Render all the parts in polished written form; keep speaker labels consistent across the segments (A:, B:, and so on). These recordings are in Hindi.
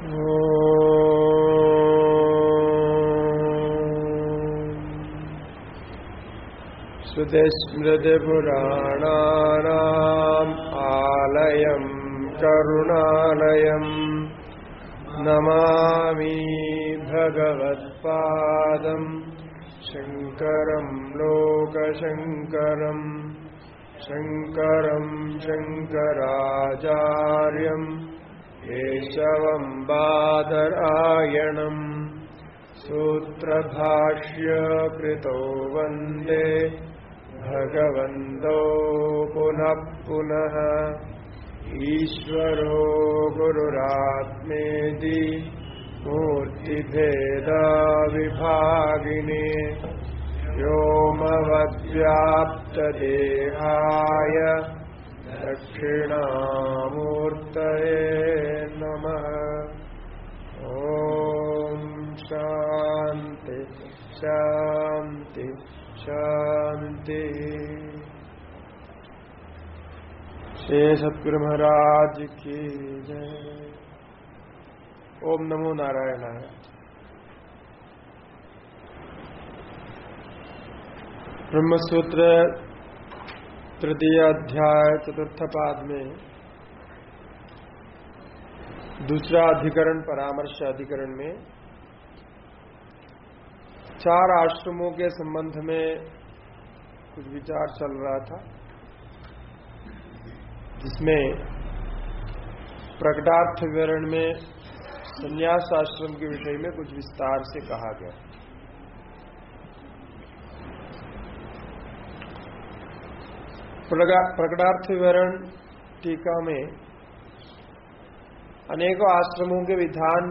A: श्रुतिस्मृतिपुराणानाम् आलयम् करुणालयम् नमामि भगवत्पादम् शङ्करम् लोकशङ्करम् शङ्करम् शङ्कराचार्यम् केशवम् बादरायणम् सूत्रभाष्य कृतो वन्दे भगवन्तो पुनः पुनः ईश्वरो गुरुरात्मेति मूर्तिभेदविभागिने व्योमवद्व्याप्तदेहाय दक्षिणामूर्तये नमः। ॐ शान्ति शान्ति शान्ति। श्री सद्गुरु महाराज की जय। ओम नमो नारायणाय। ब्रह्मसूत्र तृतीय अध्याय चतुर्थ पाद में दूसरा अधिकरण परामर्श अधिकरण में चार आश्रमों के संबंध में कुछ विचार चल रहा था, जिसमें प्रकटार्थ विवरण में संन्यास आश्रम के विषय में कुछ विस्तार से कहा गया। प्रकटार्थ विवरण टीका में अनेकों आश्रमों के विधान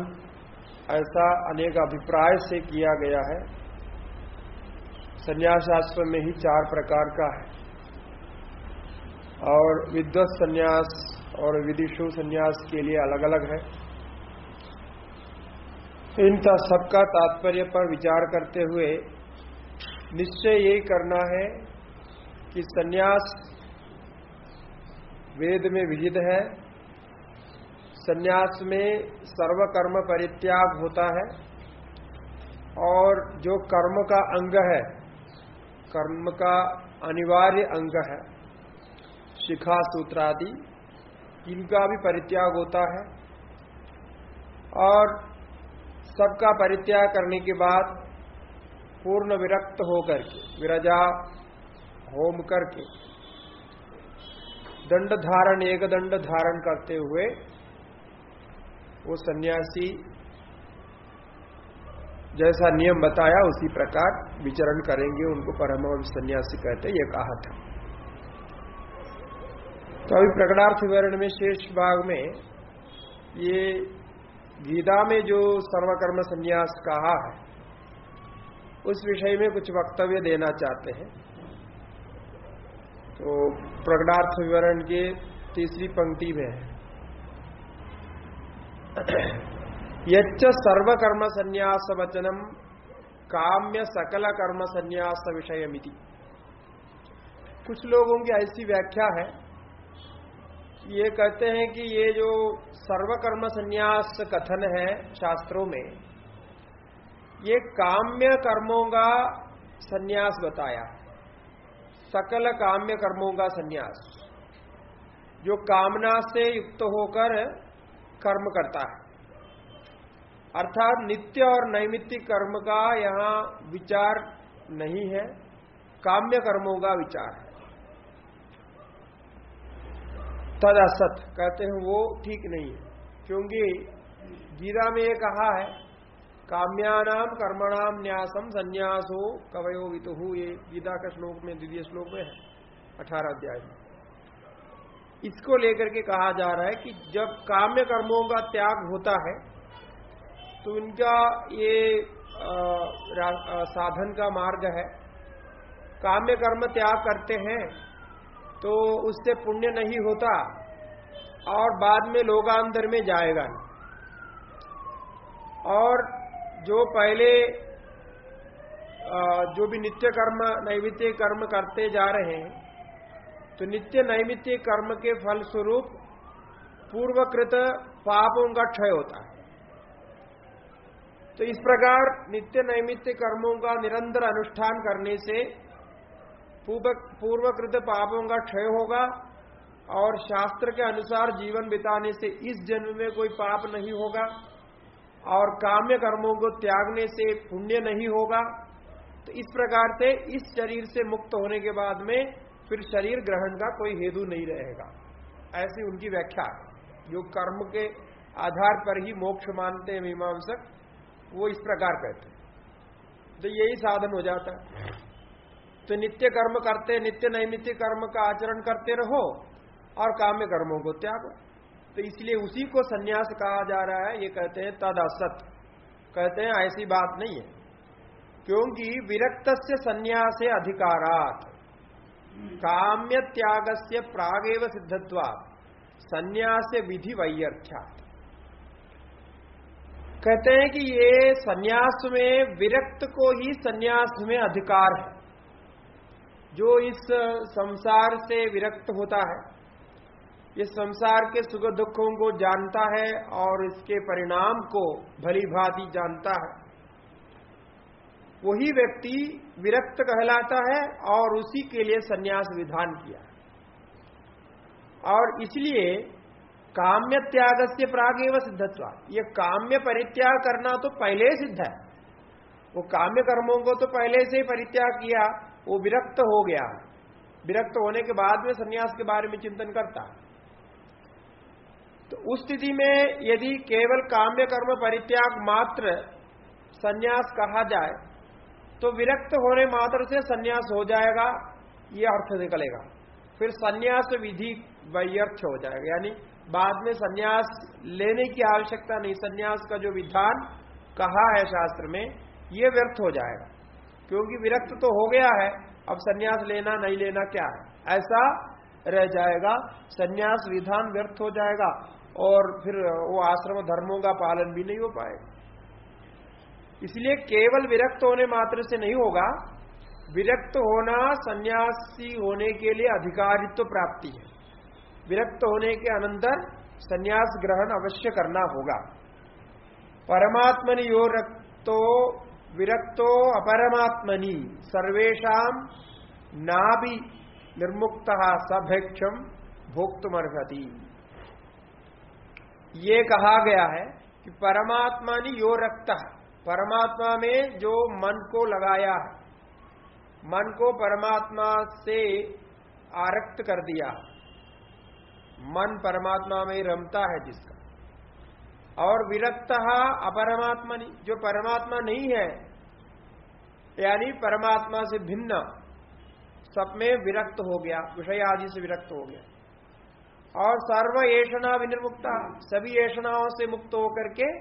A: ऐसा अनेक अभिप्राय से किया गया है। संन्यास आश्रम में ही चार प्रकार का है और विद्वत संन्यास और विदिशु संन्यास के लिए अलग अलग है। इनका सबका तात्पर्य पर विचार करते हुए निश्चय यही करना है कि संन्यास वेद में विहित है। संन्यास में सर्वकर्म परित्याग होता है और जो कर्म का अंग है, कर्म का अनिवार्य अंग है, शिखा सूत्र आदि, इनका भी परित्याग होता है। और सबका परित्याग करने के बाद पूर्ण विरक्त होकर के विरजा होम करके दंड धारण एक दंड धारण करते हुए वो सन्यासी जैसा नियम बताया उसी प्रकार विचरण करेंगे, उनको परमहंस सन्यासी कहते हैं, ये कहा था। तो अभी प्रकटार्थ विवरण में शेष भाग में ये गीता में जो सर्वकर्म संन्यास कहा है उस विषय में कुछ वक्तव्य देना चाहते हैं। तो प्रकटार्थ विवरण के तीसरी पंक्ति में है, यच्च सर्वकर्म संन्यास वचनम काम्य सकल कर्म संन्यास विषयमिति। कुछ लोगों की ऐसी व्याख्या है, ये कहते हैं कि ये जो सर्वकर्म संन्यास कथन है शास्त्रों में, ये काम्य कर्मों का संन्यास बताया, सकल काम्य कर्मों का संन्यास, जो कामना से युक्त होकर कर्म करता है। अर्थात नित्य और नैमित्तिक कर्म का यहाँ विचार नहीं है, काम्य कर्मों का विचार है। तद असत कहते हैं वो ठीक नहीं है, क्योंकि गीता में ये कहा है काम्यानाम कर्मणाम न्यासम संन्यासो कवयो वितुहु। ये गीता का श्लोक में द्वितीय श्लोक में है 18 अध्याय में। इसको लेकर के कहा जा रहा है कि जब काम्य कर्मों का त्याग होता है तो इनका ये साधन का मार्ग है। काम्य कर्म त्याग करते हैं तो उससे पुण्य नहीं होता और बाद में लोकांतर में जाएगा नहीं। और जो पहले जो भी नित्य कर्म नैमित्तिक कर्म करते जा रहे हैं, तो नित्य नैमित्तिक कर्म के फल स्वरूप पूर्वकृत पापों का क्षय होता है। तो इस प्रकार नित्य नैमित्य कर्मों का निरंतर अनुष्ठान करने से पूर्वकृत पापों का क्षय होगा और शास्त्र के अनुसार जीवन बिताने से इस जन्म में कोई पाप नहीं होगा और काम्य कर्मों को त्यागने से पुण्य नहीं होगा। तो इस प्रकार से इस शरीर से मुक्त होने के बाद में फिर शरीर ग्रहण का कोई हेतु नहीं रहेगा, ऐसी उनकी व्याख्या है। जो कर्म के आधार पर ही मोक्ष मानते हैं मीमांसक, वो इस प्रकार कहते हैं। तो यही साधन हो जाता है। तो नित्य कर्म करते, नित्य नैमित्य कर्म का आचरण करते रहो और काम्य कर्मों को त्यागो। तो इसलिए उसी को सन्यास कहा जा रहा है। ये कहते हैं तद असत, कहते हैं ऐसी बात नहीं है, क्योंकि विरक्तस्य सन्यासे अधिकारात् काम्य त्यागस्य प्रागेव सिद्धत्वात् सन्यास विधि वैयर्थ्यात्। कहते हैं कि ये सन्यास में विरक्त को ही सन्यास में अधिकार है। जो इस संसार से विरक्त होता है, ये संसार के सुख दुखों को जानता है और इसके परिणाम को भली भांति जानता है, वही व्यक्ति विरक्त कहलाता है और उसी के लिए सन्यास विधान किया। और इसलिए काम्य त्याग से प्रागेव सिद्धत्वा, ये काम्य परित्याग करना तो पहले ही सिद्ध है। वो काम्य कर्मों को तो पहले से ही परित्याग किया, वो विरक्त हो गया। विरक्त होने के बाद में सन्यास के बारे में चिंतन करता है। तो उस स्थिति में यदि केवल काम्य कर्म परित्याग मात्र सन्यास कहा जाए तो विरक्त होने मात्र से सन्यास हो जाएगा, ये अर्थ निकलेगा। फिर सन्यास विधि व्यर्थ हो जाएगा, यानी बाद में सन्यास लेने की आवश्यकता नहीं। सन्यास का जो विधान कहा है शास्त्र में, ये व्यर्थ हो जाएगा, क्योंकि विरक्त तो हो गया है। अब सन्यास लेना नहीं लेना क्या है, ऐसा रह जाएगा। सन्यास विधान व्यर्थ हो जाएगा और फिर वो आश्रम धर्मों का पालन भी नहीं हो पाएगा। इसलिए केवल विरक्त होने मात्र से नहीं होगा। विरक्त होना सन्यासी होने के लिए अधिकारित्व प्राप्ति है। विरक्त होने के अनंतर सन्यास ग्रहण अवश्य करना होगा। परमात्मनि यो रक्तो विरक्तो अपरमात्मनि सर्वेषां नाभि निर्मुक्तः सभैक्षम भोक्तुमर्हति। ये कहा गया है कि परमात्मनि यो रक्तः, परमात्मा में जो मन को लगाया है, मन को परमात्मा से आरक्त कर दिया, मन परमात्मा में रमता है जिसका। और विरक्तः अपरमात्मनि, जो परमात्मा नहीं है, यानी परमात्मा से भिन्न सब में विरक्त हो गया, विषय आदि से विरक्त हो गया। और सर्व ऐषणा विनिर्मुक्ता, सभी ऐषणाओं से मुक्त होकर के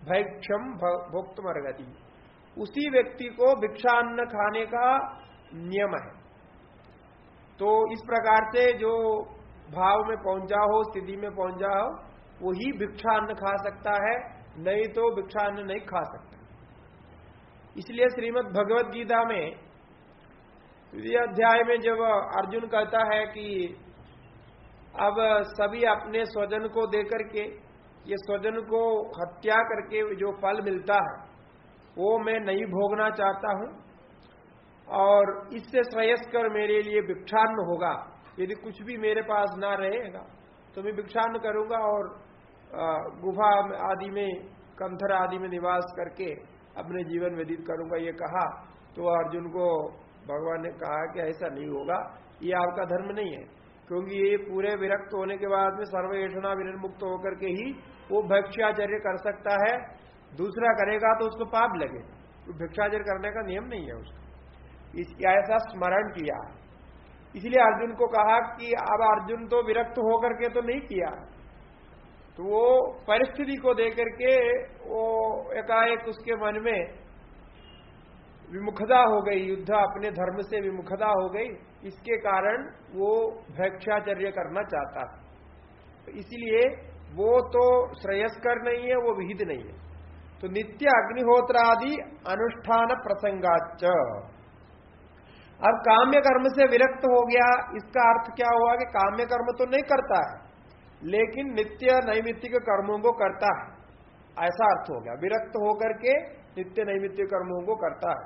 A: भैक्षम भोक्तुमर्हति, उसी व्यक्ति को भिक्षान्न खाने का नियम है। तो इस प्रकार से जो भाव में पहुंचा हो, स्थिति में पहुंचा हो, वही भिक्षान्न खा सकता है, नहीं तो भिक्षान्न नहीं खा सकता। इसलिए श्रीमद् भगवद गीता में द्वितीय अध्याय में जब अर्जुन कहता है कि अब सभी अपने स्वजन को देकर के, ये स्वजन को हत्या करके जो फल मिलता है वो मैं नहीं भोगना चाहता हूं, और इससे श्रेयस्कर मेरे लिए भिक्षान्न होगा। यदि कुछ भी मेरे पास ना रहेगा तो मैं भिक्षान्न करूंगा और गुफा आदि में, कंथर आदि में निवास करके अपने जीवन व्यतीत करूंगा, ये कहा। तो अर्जुन को भगवान ने कहा कि ऐसा नहीं होगा, ये आपका धर्म नहीं है, क्योंकि ये पूरे विरक्त होने के बाद में सर्वऐषणा विनिर्मुक्त होकर के ही वो भिक्षाचर्य कर सकता है। दूसरा करेगा तो उसको पाप लगे, तो भिक्षाचर्य करने का नियम नहीं है उसका। ऐसा स्मरण किया, इसलिए अर्जुन को कहा कि अब अर्जुन तो विरक्त होकर के तो नहीं किया, तो वो परिस्थिति को देकर के वो एकाएक उसके मन में विमुखता हो गई, युद्ध अपने धर्म से विमुखता हो गई, इसके कारण वो भिक्षाचर्य करना चाहता है। तो इसलिए वो तो श्रेयस्कर नहीं है, वो विहित नहीं है। तो नित्य अग्निहोत्रादि अनुष्ठान प्रसंगाच, अब काम्य कर्म से विरक्त हो गया, इसका अर्थ क्या हुआ कि काम्य कर्म तो नहीं करता है लेकिन नित्य नैमित्तिक कर्मों को करता है, ऐसा अर्थ हो गया। विरक्त होकर के नित्य नैमित्य कर्मों को करता है।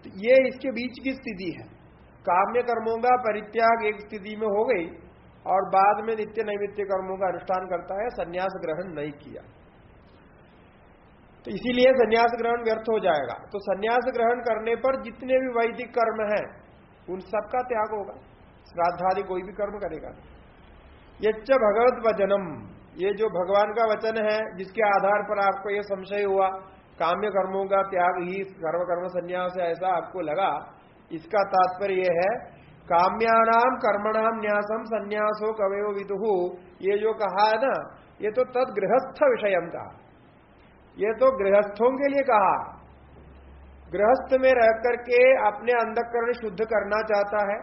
A: तो ये इसके बीच की स्थिति है। काम्य कर्मों का परित्याग एक स्थिति में हो गई और बाद में नित्य नैमित्य कर्मों का अनुष्ठान करता है, संन्यास ग्रहण नहीं किया, तो इसीलिए संन्यास ग्रहण व्यर्थ हो जाएगा। तो संन्यास ग्रहण करने पर जितने भी वैदिक कर्म हैं उन सबका त्याग होगा, श्राद्धादि कोई भी कर्म करेगा। यच्च भगवत वचनम, ये जो भगवान का वचन है जिसके आधार पर आपको ये संशय हुआ काम्य कर्मों का त्याग ही सर्वकर्म संन्यास है, ऐसा आपको लगा, इसका तात्पर्य यह है काम्यानाम कर्मणाम न्यासम संन्यासो कवयो विदुहु, ये जो कहा है ना, ये तो तद गृहस्थ विषयम का, ये तो गृहस्थों के लिए कहा। गृहस्थ में रह करके अपने अंतःकरण शुद्ध करना चाहता है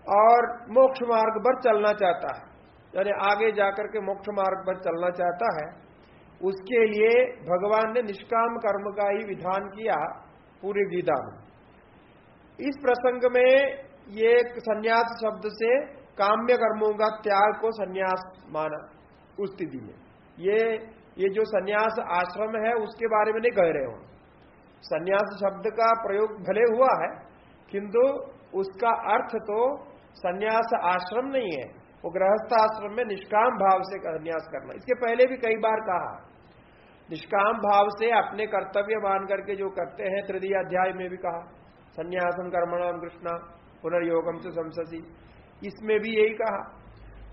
A: और मोक्ष मार्ग पर चलना चाहता है, यानी आगे जाकर के मोक्ष मार्ग पर चलना चाहता है, उसके लिए भगवान ने निष्काम कर्म का ही विधान किया पूरी गीता में। इस प्रसंग में ये संन्यास शब्द से काम्य कर्मों का त्याग को संन्यास माना। उस स्थिति में ये जो संन्यास आश्रम है उसके बारे में नहीं कह रहे हो। संन्यास शब्द का प्रयोग भले हुआ है किंतु उसका अर्थ तो संन्यास आश्रम नहीं है, वो गृहस्थ आश्रम में निष्काम भाव से संन्यास करना। इसके पहले भी कई बार कहा, निष्काम भाव से अपने कर्तव्य मान करके जो करते हैं, तृतीय अध्याय में भी कहा संन्यासम कर्मणाम कृष्णा पुनर्योगम से संससी, इसमें भी यही कहा।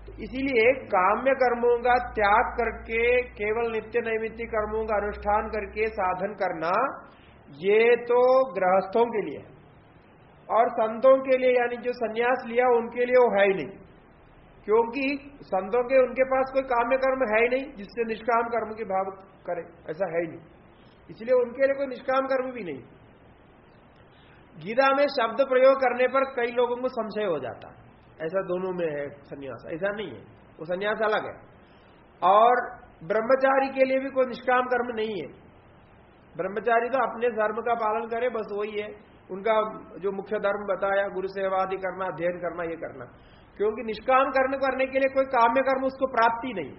A: तो इसीलिए काम्य कर्मों का त्याग करके केवल नित्य नैमित्य कर्मों का अनुष्ठान करके साधन करना, ये तो गृहस्थों के लिए है, और संतों के लिए यानी जो संन्यास लिया उनके लिए वो है ही नहीं, क्योंकि संतों के उनके पास कोई काम्य कर्म है ही नहीं जिससे निष्काम कर्म की भाव करे, ऐसा है ही नहीं, इसलिए उनके लिए कोई निष्काम कर्म भी नहीं। गीता में शब्द प्रयोग करने पर कई लोगों को संशय हो जाता है, ऐसा दोनों में है संन्यास, ऐसा नहीं है, वो संन्यास अलग है। और ब्रह्मचारी के लिए भी कोई निष्काम कर्म नहीं है, ब्रह्मचारी तो अपने धर्म का पालन करे, बस वही है उनका जो मुख्य धर्म बताया, गुरु सेवा आदि करना, अध्ययन करना, ये करना, क्योंकि निष्काम कर्म करने के लिए कोई काम्य कर्म उसको प्राप्ति नहीं।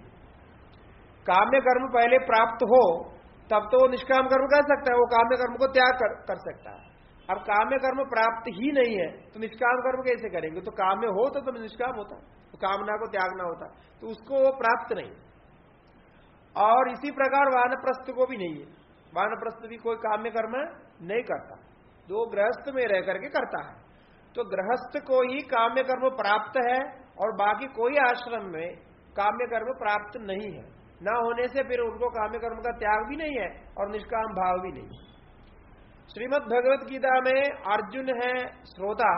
A: काम्य कर्म पहले प्राप्त हो तब तो वो निष्काम कर्म कर सकता है, वो काम्य कर्म को त्याग कर सकता है। अब काम्य कर्म प्राप्त ही नहीं है तो निष्काम कर्म कैसे करेंगे? तो काम्य हो तो निष्काम होता, तो कामना को त्यागना होता, तो उसको वो प्राप्त नहीं। और इसी प्रकार वानप्रस्थ को भी नहीं है, वानप्रस्थ भी कोई काम्य कर्म नहीं करता, जो गृहस्थ में रह करके करता है। तो गृहस्थ को ही काम्य कर्म प्राप्त है और बाकी कोई आश्रम में काम्य कर्म प्राप्त नहीं है, ना होने से फिर उनको काम्य कर्म का त्याग भी नहीं है और निष्काम भाव भी नहीं। श्रीमद् भगवत गीता में अर्जुन है श्रोता,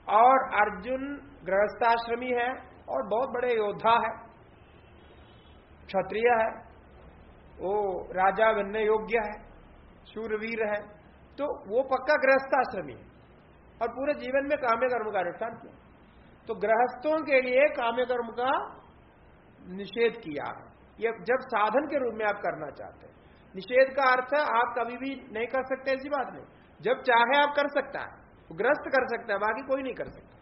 A: और अर्जुन गृहस्थाश्रमी है और बहुत बड़े योद्धा है, क्षत्रिय है, वो राजा बनने योग्य है, शूरवीर है, तो वो पक्का गृहस्थाश्रमी है और पूरे जीवन में काम्य कर्म का अनुष्ठान किया। तो गृहस्थों के लिए काम्य कर्म का निषेध किया है, ये जब साधन के रूप में आप करना चाहते हैं। निषेध का अर्थ आप कभी भी नहीं कर सकते, ऐसी बात नहीं, जब चाहे आप कर सकता है, गृहस्थ कर सकता है, बाकी कोई नहीं कर सकता,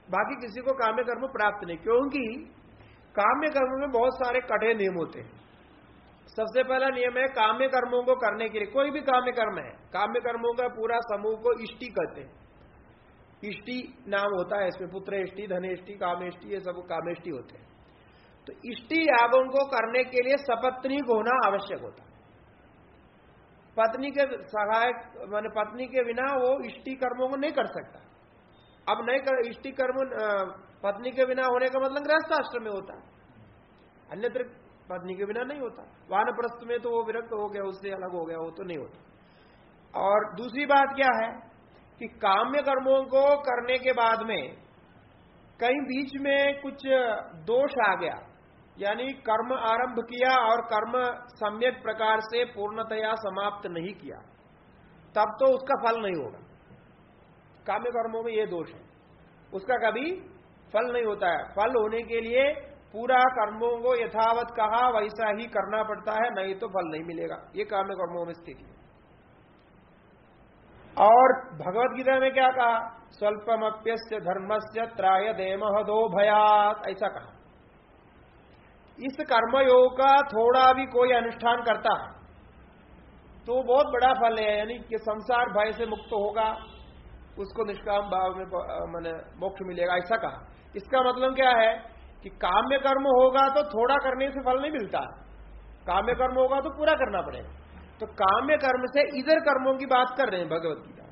A: बाकी किसी को काम्य कर्म प्राप्त नहीं, क्योंकि काम्य कर्म में बहुत सारे कड़े नियम होते हैं। सबसे पहला नियम है काम्य कर्मों को करने के लिए, कोई भी काम्य कर्म है, काम्य कर्मों का पूरा समूह को इष्टि कहते हैं, इष्टि नाम होता है इसमें, पुत्रेष्टि, धनेष्टि, कामेष्टि, ये सब कामेष्टि होते हैं। तो इष्टि यागों को करने के लिए सपत्नीक होना आवश्यक होता है, पत्नी के सहायक माने पत्नी के बिना वो इष्टि कर्मों को नहीं कर सकता। अब नहीं कर इष्टि कर्म पत्नी के बिना होने का मतलब गृहस्थाश्रम में होता है, अन्यत्र पत्नी के बिना नहीं होता। वानप्रस्थ में तो वो विरक्त हो गया, उससे अलग हो गया, वो तो नहीं होता। और दूसरी बात क्या है कि काम्य कर्मों को करने के बाद में कहीं बीच में कुछ दोष आ गया, यानी कर्म आरंभ किया और कर्म सम्यक प्रकार से पूर्णतया समाप्त नहीं किया, तब तो उसका फल नहीं होगा। काम्य कर्मों में ये दोष है, उसका कभी फल नहीं होता है। फल होने के लिए पूरा कर्मों को यथावत कहा वैसा ही करना पड़ता है, नहीं तो फल नहीं मिलेगा। ये काम्य कर्मों में स्थिति है। और भगवत गीता में क्या कहा? स्वल्पमप्यस्य धर्मस्य त्रायते महदो भयात्, ऐसा कहा। इस कर्मयोग का थोड़ा भी कोई अनुष्ठान करता है तो बहुत बड़ा फल है, यानी कि संसार भय से मुक्त होगा, उसको निष्काम भाव में माने मोक्ष मिलेगा, ऐसा कहा। इसका मतलब क्या है कि काम्य कर्म होगा तो थोड़ा करने से फल नहीं मिलता, काम्य कर्म होगा तो पूरा करना पड़ेगा। तो काम्य कर्म से इधर कर्मों की बात कर रहे हैं भगवत गीता,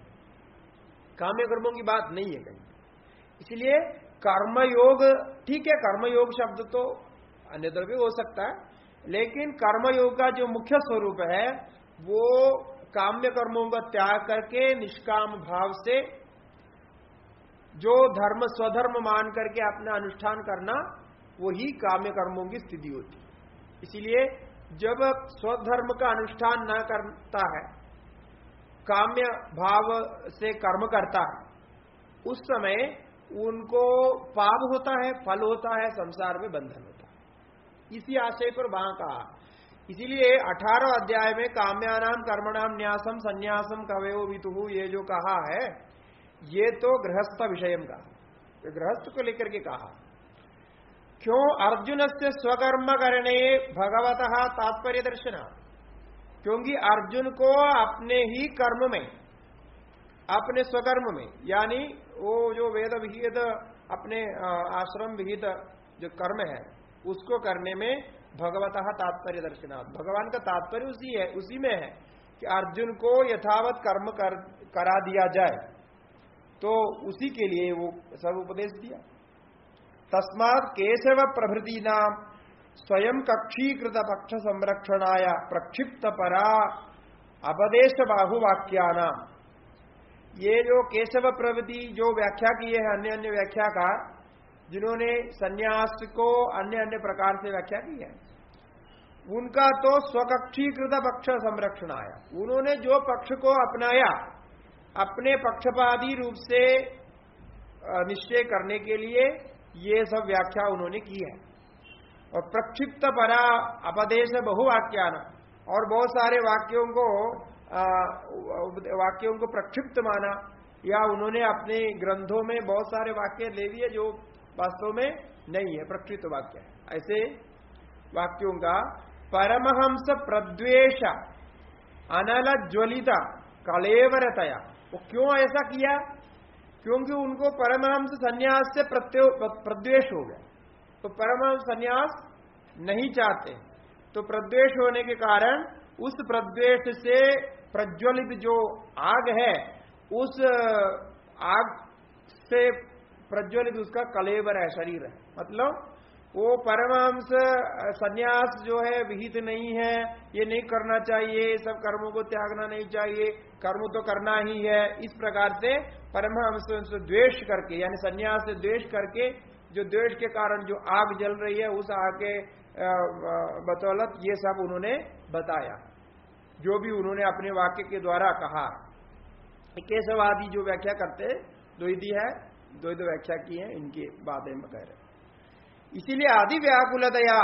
A: काम्य कर्मों की बात नहीं है कहीं। इसलिए कर्मयोग, ठीक है, कर्मयोग शब्द तो अन्यत्र भी हो सकता है, लेकिन कर्मयोग का जो मुख्य स्वरूप है वो काम्य कर्मों का त्याग करके निष्काम भाव से जो धर्म स्वधर्म मान करके अपना अनुष्ठान करना, वही काम्य कर्मों की स्थिति होती है। इसीलिए जब स्वधर्म का अनुष्ठान न करता है, काम्य भाव से कर्म करता है, उस समय उनको पाप होता है, फल होता है, संसार में बंधन होता है। इसी आशय पर वहां कहा। इसीलिए 18 अध्याय में काम्यानाम कर्मणाम न्यासम संन्यासम कवयो वितुहु, ये जो कहा है ये तो गृहस्थ विषय का, तो गृहस्थ को लेकर के कहा। क्यों? अर्जुन से स्वकर्म करने भगवतः तात्पर्य दर्शना, क्योंकि अर्जुन को अपने ही कर्म में, अपने स्वकर्म में, यानी वो जो वेद विहित अपने आश्रम विहित जो कर्म है उसको करने में भगवतः तात्पर्य दर्शनात्, भगवान का तात्पर्य उसी में है कि अर्जुन को यथावत कर्म करा दिया जाए, तो उसी के लिए वो सब उपदेश दिया। तस्मात् केशव प्रभृति नाम स्वयं कक्षीकृत पक्ष संरक्षणाय प्रक्षिप्त परा अपदेश बाहुवाक्यानाम, ये जो केशव प्रभृति जो व्याख्या किए हैं अन्य अन्य व्याख्याकार, जिन्होंने सन्यास को अन्य अन्य प्रकार से व्याख्या की है, उनका तो स्वकक्षीकृत पक्ष संरक्षण आया, उन्होंने जो पक्ष को अपनाया अपने पक्षपाती रूप से निश्चय करने के लिए ये सब व्याख्या उन्होंने की है। और प्रक्षिप्त परा अपदेश बहुवाक्यान, और बहुत सारे वाक्यों को प्रक्षिप्त माना, या उन्होंने अपने ग्रंथों में बहुत सारे वाक्य ले लिए जो वास्तव में नहीं है, प्रक्षिप्त वाक्य है। ऐसे वाक्यों का परमहंस प्रद्वेष अनल ज्वलिता कलेवरतया, वो क्यों ऐसा किया? क्योंकि उनको परमहंस सन्यास से प्रद्वेष हो गया, तो परमहंस सन्यास नहीं चाहते, तो प्रद्वेष होने के कारण उस प्रद्वेष से प्रज्वलित जो आग है, उस आग से प्रज्वलित उसका कलेवर है, शरीर है। मतलब वो परमहंस सन्यास जो है विहित नहीं है, ये नहीं करना चाहिए, सब कर्मों को त्यागना नहीं चाहिए, कर्म तो करना ही है, इस प्रकार से परमहंस से द्वेष करके, यानी सन्यास से द्वेष करके, जो द्वेष के कारण जो आग जल रही है उस आग के बदौलत ये सब उन्होंने बताया, जो भी उन्होंने अपने वाक्य के द्वारा कहा। केशवादी जो व्याख्या करते द्वैती है, द्वैत व्याख्या की है, इनकी बातें कह रहे। इसीलिए आदि व्याकुलतया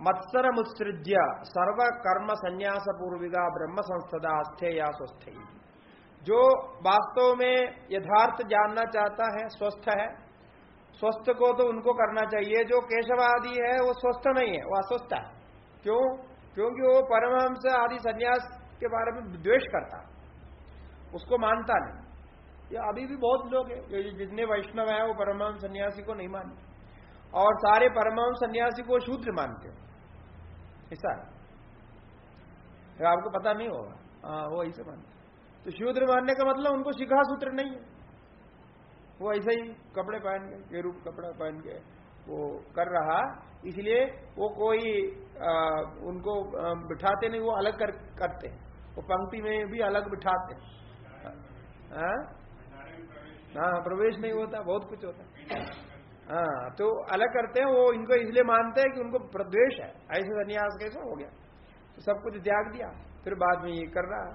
A: मत्सर मुत्सृज्य सर्व कर्म संन्यास पूर्विका ब्रह्म संस्थदा स्थेया स्वस्थ, जो वास्तव में यथार्थ जानना चाहता है, स्वस्थ है, स्वस्थ को तो उनको करना चाहिए। जो केशवादी है वो स्वस्थ नहीं है, वो अस्वस्थ है। क्यों? क्योंकि वो परमहंस आदि सन्यास के बारे में द्वेष करता, उसको मानता नहीं। ये अभी भी बहुत लोग हैं, जितने वैष्णव है वो परमहंस सन्यासी को नहीं मानते, और सारे परमहंस सन्यासी को शूद्र मानते हैं, ऐसा है, आपको पता नहीं होगा। हाँ, वो ऐसे मानते। तो शूद्र मानने का मतलब उनको शिखा सूत्र नहीं है, वो ऐसे ही कपड़े पहन के, ये रूप कपड़ा पहन के वो कर रहा, इसलिए वो कोई उनको बिठाते नहीं, वो अलग करते हैं, वो पंक्ति में भी अलग बिठाते हैं। हाँ, प्रवेश नहीं होता, बहुत कुछ होता है। हाँ, तो अलग करते हैं, वो इनको इसलिए मानते हैं कि उनको प्रद्वेष है, ऐसे सन्यास कैसा हो गया, तो सब कुछ त्याग दिया, फिर बाद में ये कर रहा है,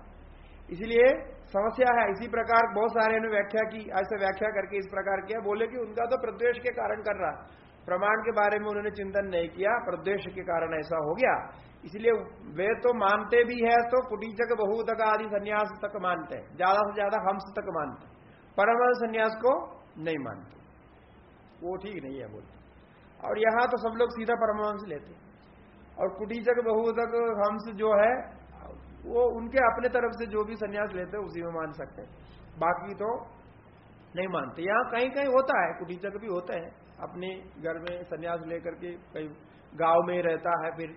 A: इसलिए समस्या है। इसी प्रकार बहुत सारे ने व्याख्या की, ऐसे व्याख्या करके इस प्रकार किया, बोले कि उनका तो प्रद्वेष के कारण कर रहा, प्रमाण के बारे में उन्होंने चिंतन नहीं किया, प्रद्वेष के कारण ऐसा हो गया। इसलिए वे तो मानते भी है, तो कुटीचक बहुतक आदि सन्यास तक मानते हैं, ज्यादा से ज्यादा हंस तक मानते, परमहंस सन्यास को नहीं मानते, वो ठीक नहीं है बोलते। और यहां तो सब लोग सीधा परमहंस लेते, और कुटीचक बहुतक हंस जो है वो उनके अपने तरफ से जो भी संन्यास लेते हैं उसी में मान सकते हैं, बाकी तो नहीं मानते। यहाँ कहीं कहीं होता है, कुटीचक भी होते हैं, अपने घर में संन्यास लेकर के कहीं गांव में रहता है, फिर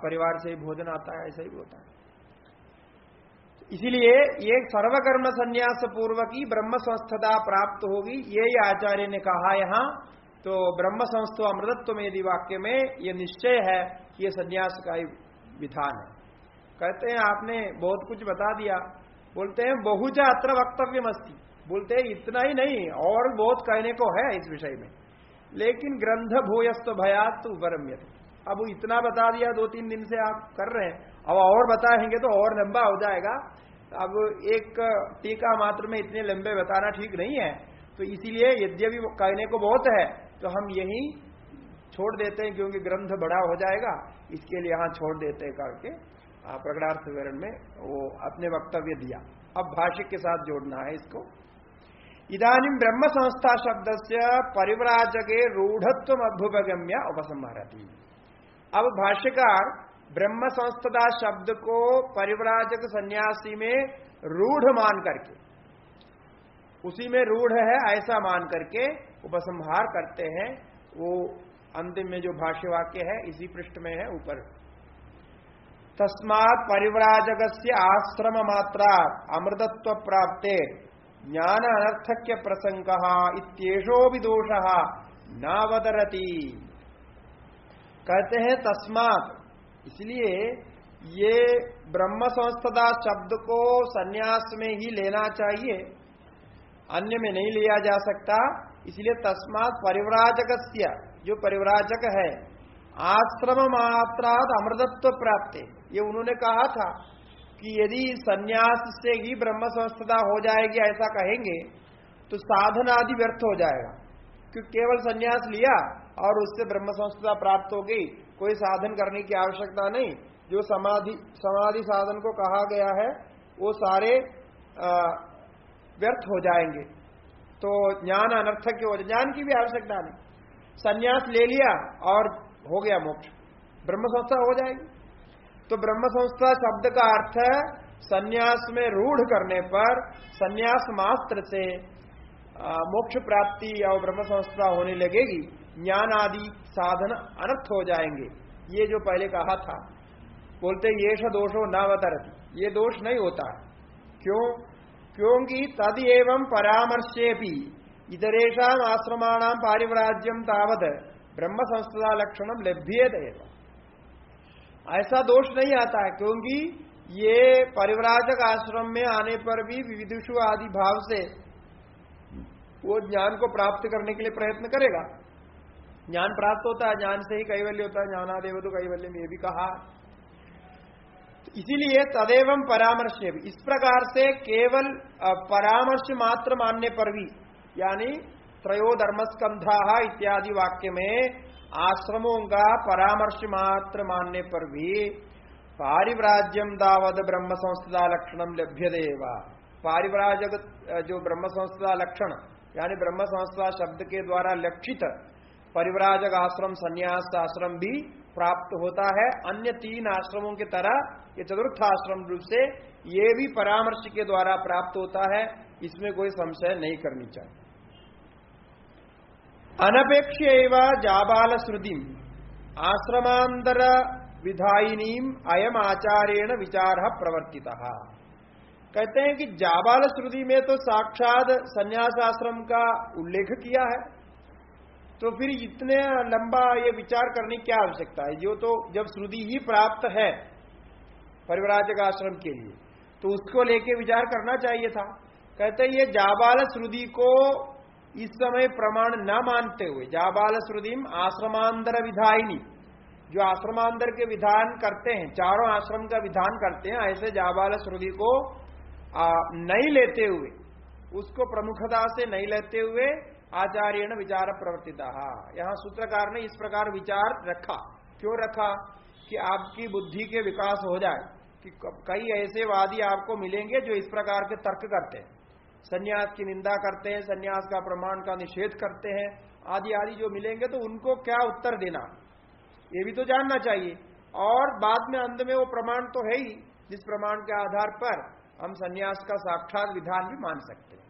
A: परिवार से ही भोजन आता है, ऐसा ही होता है। इसीलिए ये सर्वकर्म संन्यास पूर्वक ही ब्रह्म संस्थता प्राप्त होगी, ये आचार्य ने कहा यहां। तो ब्रह्म संस्थो अमृतत्व में यदि वाक्य में ये निश्चय है, ये संन्यास का ही विधान है। कहते हैं आपने बहुत कुछ बता दिया, बोलते हैं बहुजा अत्र वक्तव्यमस्ति, बोलते हैं इतना ही नहीं और बहुत कहने को है इस विषय में, लेकिन ग्रंथ भूयस्त भयात उपरम्यते। अब इतना बता दिया, 2-3 दिन से आप कर रहे हैं, अब और बताएंगे तो और लंबा हो जाएगा। अब एक टीका मात्र में इतने लंबे बताना ठीक नहीं है, तो इसीलिए यद्यपि कहने को बहुत है तो हम यही छोड़ देते हैं, क्योंकि ग्रंथ बड़ा हो जाएगा, इसके लिए यहां छोड़ देते हैं करके प्रकटार्थ विवरण में वो अपने वक्तव्य दिया। अब भाष्य के साथ जोड़ना है इसको। इदानीं ब्रह्म संस्था शब्द से परिव्राजके रूढ़त्व अभ्युपगम्य उपसंहरति। अब भाष्यकार ब्रह्म संस्था शब्द को परिव्राजक सन्यासी में रूढ़ मान करके, उसी में रूढ़ है ऐसा मान करके उपसंहार करते हैं। वो अंतिम में जो भाष्य वाक्य है इसी पृष्ठ में है ऊपर। तस्मात् परिव्राजकस्य आश्रम मात्रा अमृतत्व प्राप्ते ज्ञान अनर्थक्य प्रसंगः इत्येषो भी दोषः नावदरति। कहते हैं तस्मात्, इसलिए ये ब्रह्म संस्था शब्द को सन्यास में ही लेना चाहिए, अन्य में नहीं लिया जा सकता। इसलिए तस्मात् परिव्राजकस्य, जो परिव्राजक है, आश्रम मात्रात अमृतत्व प्राप्त, ये उन्होंने कहा था कि यदि सन्यास से ही ब्रह्म संस्था हो जाएगी ऐसा कहेंगे तो साधन आदि व्यर्थ हो जाएगा, क्योंकि केवल सन्यास लिया और उससे ब्रह्म संस्था प्राप्त हो गई, कोई साधन करने की आवश्यकता नहीं। जो समाधि साधन को कहा गया है वो सारे व्यर्थ हो जाएंगे, तो ज्ञान अनर्थक हो जाए, ज्ञान की भी आवश्यकता नहीं। सन्यास ले लिया और हो गया मोक्ष, ब्रह्म संस्था हो जाएगी। तो ब्रह्म संस्था शब्द का अर्थ है सन्यास में रूढ़ करने पर सन्यास मात्र से मोक्ष प्राप्ति और ब्रह्म संस्था होने लगेगी, ज्ञान आदि साधन अनर्थ हो जाएंगे। ये जो पहले कहा था, बोलते येष दोषो नावतरति, ये दोष नहीं होता। क्यों? क्योंकि तद एवं परामर्शेपि इतरेषाम आश्रमाणाम पारिव्राज्यम तावत ब्रह्म संस्था लक्षणम लभ्येत एव, ऐसा दोष नहीं आता है, क्योंकि ये परिव्राजक आश्रम में आने पर भी विविधुषु आदि भाव से वो ज्ञान को प्राप्त करने के लिए प्रयत्न करेगा। ज्ञान प्राप्त होता है, ज्ञान से ही कैवल्य होता है, ज्ञानादेव तो कैवल्य में ये भी कहा। इसीलिए तदेवं परामर्श, इस प्रकार से केवल परामर्श मात्र मानने पर भी, यानी त्रयो धर्मस्कंधा इत्यादि वाक्य में आश्रमों का परामर्श मात्र मानने पर भी पारिव्राज्यम दावद ब्रह्म संस्था लक्षणम लभ्यदेव, पारिव्राजक जो ब्रह्म संस्था लक्षण यानी ब्रह्म संस्था शब्द के द्वारा लक्षित परिव्राजक आश्रम संन्यास आश्रम भी प्राप्त होता है। अन्य 3 आश्रमों की तरह ये चतुर्थ आश्रम रूप से ये भी परामर्श के द्वारा प्राप्त होता है, इसमें कोई संशय नहीं करनी चाहिए। अनपेक्ष एवं जाबाल श्रुतिम आश्रमांतर विधायिनीम अयम आचार्येण विचार प्रवर्तितः। कहते हैं कि जाबाल श्रुति में तो साक्षात संन्यास आश्रम का उल्लेख किया है, तो फिर इतने लंबा ये विचार करने की क्या आवश्यकता है? जो तो जब श्रुति ही प्राप्त है परिव्राजक आश्रम के लिए तो उसको लेके विचार करना चाहिए था। कहते हैं ये जाबाल श्रुति को इस समय प्रमाण न मानते हुए, जाबाल श्रुतिम आश्रमांतर विधायिनी, जो आश्रमांतर के विधान करते हैं, चारों आश्रम का विधान करते हैं, ऐसे जाबाल श्रुति को नहीं लेते हुए, उसको प्रमुखता से नहीं लेते हुए आचार्येण विचार प्रवर्तिता। यहां सूत्रकार ने इस प्रकार विचार रखा। क्यों रखा? कि आपकी बुद्धि के विकास हो जाए, कि कई ऐसे वादी आपको मिलेंगे जो इस प्रकार के तर्क करते हैं, सन्यास की निंदा करते हैं, सन्यास का प्रमाण का निषेध करते हैं, आदि आदि जो मिलेंगे, तो उनको क्या उत्तर देना ये भी तो जानना चाहिए। और बाद में अंत में वो प्रमाण तो है ही, जिस प्रमाण के आधार पर हम सन्यास का साक्षात विधान भी मान सकते हैं।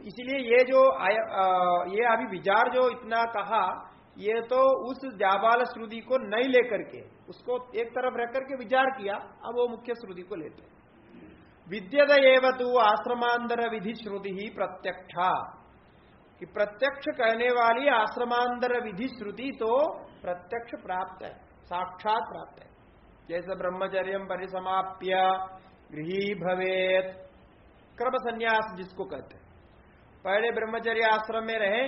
A: तो इसलिए ये अभी विचार जो इतना कहा, ये तो उस जाबाल श्रुति को नहीं लेकर के, उसको एक तरफ रख करके विचार किया, अब वो मुख्य श्रुति को लेते। विद्यत एव तु आश्रमांतर विधि श्रुति ही प्रत्यक्षा, कि प्रत्यक्ष कहने वाली आश्रमांतर विधि श्रुति तो प्रत्यक्ष प्राप्त है, साक्षात प्राप्त है। जैसे ब्रह्मचर्यम परिसमाप्य गृही भवेत, क्रम संन्यास जिसको कहते हैं, पहले ब्रह्मचर्य आश्रम में रहे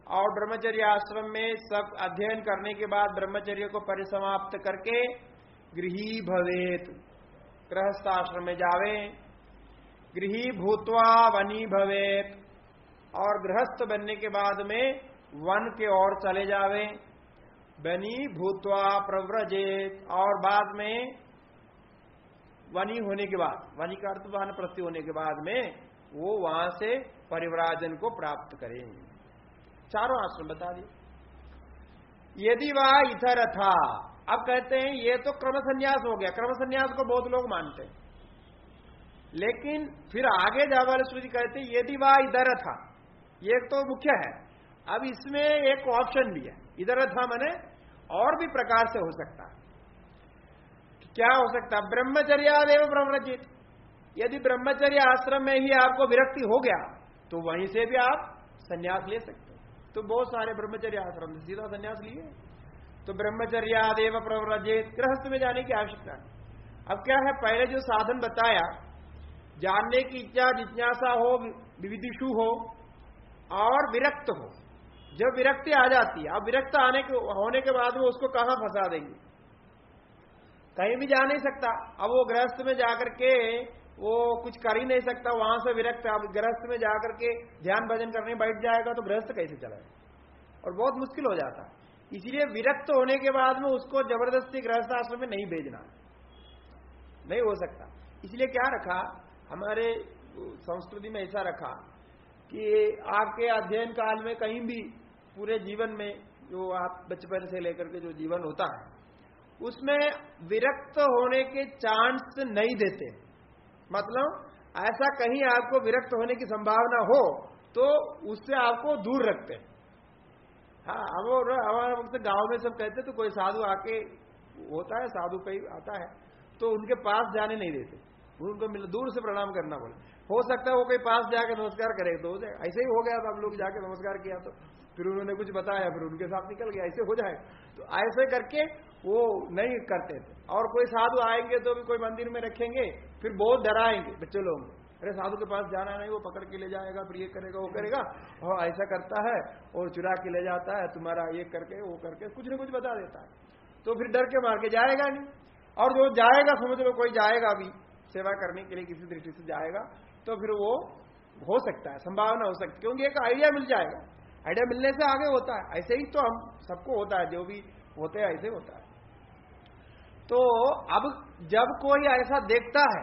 A: और ब्रह्मचर्य आश्रम में सब अध्ययन करने के बाद ब्रह्मचर्य को परिसमाप्त करके गृही भवेत, गृहस्थ आश्रम में जावे, गृही भूत्वा वनी भवेत, और गृहस्थ बनने के बाद में वन के ओर चले जावे, वनी भूत्वा प्रव्रजेत, और बाद में वनी होने के बाद, वनी का अर्थ वानप्रस्थी होने के बाद में वो वहां से परिव्राजन को प्राप्त करेंगे। चारों आश्रम बता दिए। यदि वह इधर था, अब कहते हैं ये तो क्रम संन्यास हो गया, क्रम संन्यास को बहुत लोग मानते हैं, लेकिन फिर आगे जावाल श्रुति कहते हैं यदि वह इधर था, ये तो मुख्य है। अब इसमें एक ऑप्शन भी है, इधर था माने और भी प्रकार से हो सकता है। क्या हो सकता है? ब्रह्मचर्यादेव प्रव्रजित, यदि ब्रह्मचर्य आश्रम में ही आपको विरक्ति हो गया तो वहीं से भी आप संन्यास ले सकते हो। तो बहुत सारे ब्रह्मचर्य आश्रम से सीधा संन्यास लिए, तो ब्रह्मचर्यादेव प्रव्रजित, गृहस्थ में जाने की आवश्यकता है। अब क्या है, पहले जो साधन बताया, जानने की इच्छा जिज्ञासा हो, विविदिषु हो और विरक्त हो। जब विरक्ति आ जाती है, अब विरक्त होने के बाद में उसको कहां फंसा देंगे, कहीं भी जा नहीं सकता। अब वो गृहस्थ में जाकर के वो कुछ कर ही नहीं सकता, वहां से विरक्त। अब गृहस्थ में जाकर के ध्यान भजन करने बैठ जाएगा तो गृहस्थ कैसे चलाएगा, और बहुत मुश्किल हो जाता है। इसीलिए विरक्त होने के बाद में उसको जबरदस्ती गृहस्थ आश्रम में नहीं भेजना, नहीं हो सकता। इसलिए क्या रखा, हमारे संस्कृति में ऐसा रखा कि आपके अध्ययन काल में कहीं भी पूरे जीवन में जो आप बचपन से लेकर के जो जीवन होता है उसमें विरक्त होने के चांस नहीं देते। मतलब ऐसा कहीं आपको विरक्त होने की संभावना हो तो उससे आपको दूर रखते हैं। हाँ, अब हमारे वक्त गांव में सब कहते तो कोई साधु आके होता है, साधु कहीं आता है तो उनके पास जाने नहीं देते, उनको दूर से प्रणाम करना बोले। हो सकता है वो कोई पास जाके नमस्कार करे तो हो जाए। ऐसे ही हो गया था, हम लोग जाके नमस्कार किया तो फिर उन्होंने कुछ बताया, फिर उनके साथ निकल गया, ऐसे हो जाए। तो ऐसे करके वो नहीं करते थे। और कोई साधु आएंगे तो भी कोई मंदिर में रखेंगे, फिर बहुत डराएंगे बच्चे लोग, अरे साधु के पास जाना नहीं, वो पकड़ के ले जाएगा, फिर ये करेगा वो करेगा, और ऐसा करता है और चुरा के ले जाता है, तुम्हारा ये करके वो करके कुछ न कुछ बता देता है। तो फिर डर के मार के जाएगा नहीं। और जो जाएगा, समझ लो कोई जाएगा भी सेवा करने के लिए किसी दृष्टि से जाएगा, तो फिर वो हो सकता है, संभावना हो सकती है, क्योंकि एक आइडिया मिल जाएगा। आइडिया मिलने से आगे होता है। ऐसे ही तो हम सबको होता है, जो भी होते हैं ऐसे होता है। तो अब जब कोई ऐसा देखता है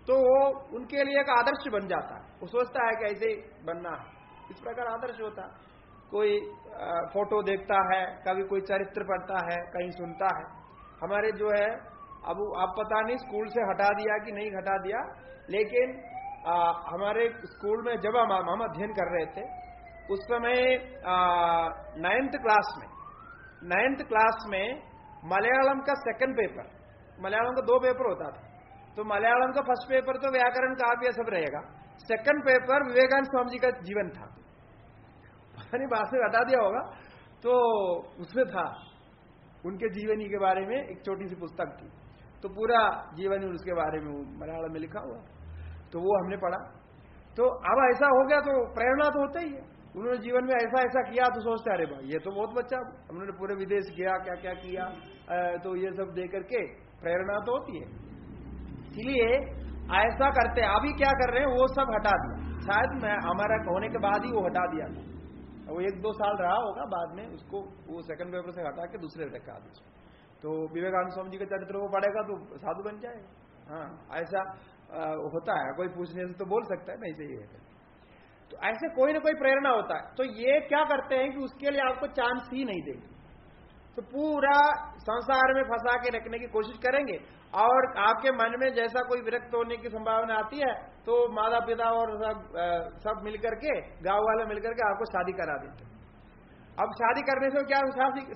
A: तो वो उनके लिए एक आदर्श बन जाता है। वो सोचता है कि ऐसे ही बनना है, इस प्रकार आदर्श होता है। कोई फोटो देखता है, कभी कोई चरित्र पढ़ता है, कहीं सुनता है। हमारे जो है अब आप पता नहीं स्कूल से हटा दिया कि नहीं हटा दिया, लेकिन हमारे स्कूल में जब हम अध्ययन कर रहे थे उस समय 9th क्लास में मलयालम का सेकंड पेपर, मलयालम का 2 पेपर होता था, तो मलयालम का फर्स्ट पेपर तो व्याकरण काव्य सब रहेगा, सेकंड पेपर विवेकानंद स्वामी जी का जीवन था। पता नहीं बाद में हटा दिया होगा, तो उसमें था उनके जीवनी के बारे में एक छोटी सी पुस्तक थी, तो पूरा जीवनी उसके बारे में मलयालम में लिखा हुआ, तो वो हमने पढ़ा। तो अब ऐसा हो गया तो प्रेरणा तो होता ही है। उन्होंने जीवन में ऐसा ऐसा किया तो सोचते अरे भाई ये तो बहुत बच्चा, उन्होंने पूरे विदेश गया, क्या क्या किया, तो ये सब देख करके प्रेरणा तो होती है। इसलिए ऐसा करते, अभी क्या कर रहे हैं वो सब हटा दिया, शायद मैं हमारा होने के बाद ही वो हटा दिया था, वो 1-2 साल रहा होगा, बाद में उसको वो सेकंड पेपर से हटा के दूसरे रखा दिया। तो विवेकानंद स्वामी जी का चरित्र वो पढ़ेगा तो साधु बन जाएगा। हाँ, ऐसा होता है, कोई पूछने से तो बोल सकता है नहीं सही है। तो ऐसे कोई ना कोई प्रेरणा होता है। तो ये क्या करते हैं कि उसके लिए आपको चांस ही नहीं देंगे, तो पूरा संसार में फंसा के रखने की कोशिश करेंगे, और आपके मन में जैसा कोई विरक्त होने की संभावना आती है तो माता पिता और सब मिलकर के, गांव वाले मिलकर के आपको शादी करा देते। अब शादी करने से क्या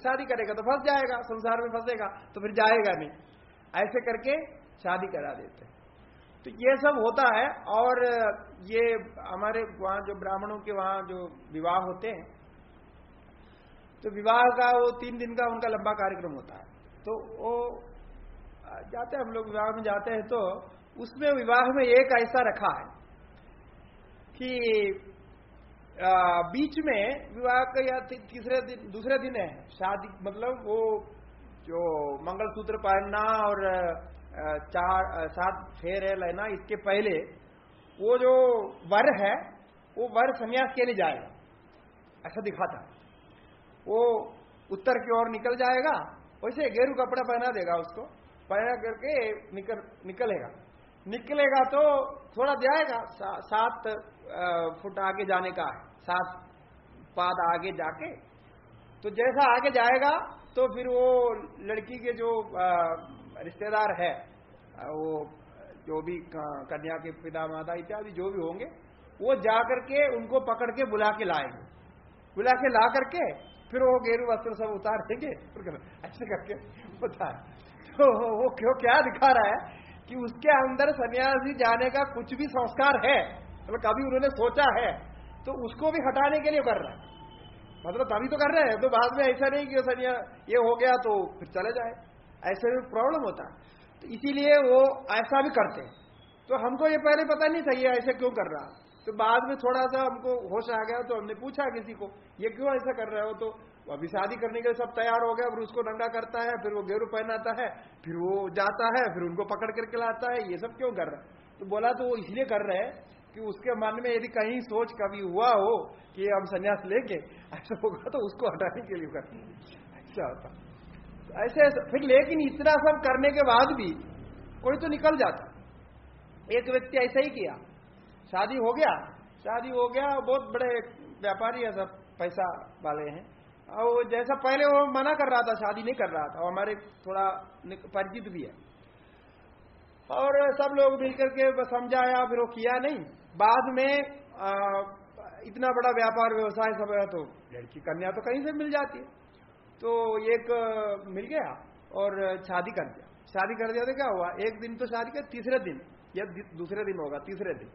A: शादी करेगा तो फंस जाएगा, संसार में फंसेगा तो फिर जाएगा नहीं, ऐसे करके शादी करा देते। तो ये सब होता है। और ये हमारे वहां जो ब्राह्मणों के वहां जो विवाह होते हैं, तो विवाह का वो 3 दिन का उनका लंबा कार्यक्रम होता है। तो वो जाते हैं, हम लोग विवाह में जाते हैं, तो उसमें विवाह में एक ऐसा रखा है कि बीच में विवाह का या तीसरे दिन दूसरे दिन है शादी, मतलब वो जो मंगलसूत्र पहनना और 4-7 फेरे लेना, इसके पहले वो जो वर है वो वर संन्यास के लिए जाएगा, ऐसा दिखाता है। वो उत्तर की ओर निकल जाएगा, वैसे गेरू कपड़ा पहना देगा उसको, पहना करके निकलेगा तो थोड़ा जाएगा, 7 फुट आगे जाने का है, 7 पाद आगे जाके, तो जैसा आगे जाएगा तो फिर वो लड़की के जो रिश्तेदार है, वो जो भी कन्या के पिता माता इत्यादि जो भी होंगे, वो जाकर के उनको पकड़ के बुला के लाएंगे, बुला के ला करके फिर वो गेरू वस्त्र सब उतार देंगे, ऐसे करके होता है। तो वो क्यों क्या दिखा रहा है कि उसके अंदर सन्यासी जाने का कुछ भी संस्कार है, मतलब कभी उन्होंने सोचा है, तो उसको भी हटाने के लिए कर रहा है, मतलब तभी तो कर रहे हैं। तो बाद में ऐसा नहीं कि सन्यास ये हो गया तो फिर चले जाए, ऐसे में प्रॉब्लम होता है। तो इसीलिए वो ऐसा भी करते हैं। तो हमको ये पहले पता नहीं था ये ऐसे क्यों कर रहा, तो बाद में थोड़ा सा हमको होश आ गया, तो हमने पूछा किसी को ये क्यों ऐसा कर रहे हो, तो अभी शादी करने के लिए सब तैयार हो गया, फिर उसको नंगा करता है, फिर वो गेरू पहनाता है, फिर वो जाता है, फिर उनको पकड़ करके लाता है, ये सब क्यों कर रहा है। तो बोला तो वो इसलिए कर रहे हैं कि उसके मन में यदि कहीं सोच कभी हुआ हो कि हम संन्यास लेंगे, ऐसा होगा तो उसको हटाने के लिए करते हैं, ऐसा होता ऐसे। फिर लेकिन इतना सब करने के बाद भी कोई तो निकल जाता। एक व्यक्ति ऐसा ही किया, शादी हो गया, बहुत बड़े व्यापारी है, सब पैसा वाले हैं, और जैसा पहले वो मना कर रहा था, शादी नहीं कर रहा था, और हमारे थोड़ा परिचित भी है, और सब लोग मिलकर के समझाया, फिर वो किया नहीं। बाद में इतना बड़ा व्यापार व्यवसाय सब है, तो लड़की कन्या तो कहीं से मिल जाती है, तो एक मिल गया और शादी कर दिया। तो क्या हुआ, एक दिन तो शादी कर, तीसरे दिन या दूसरे दिन होगा, तीसरे दिन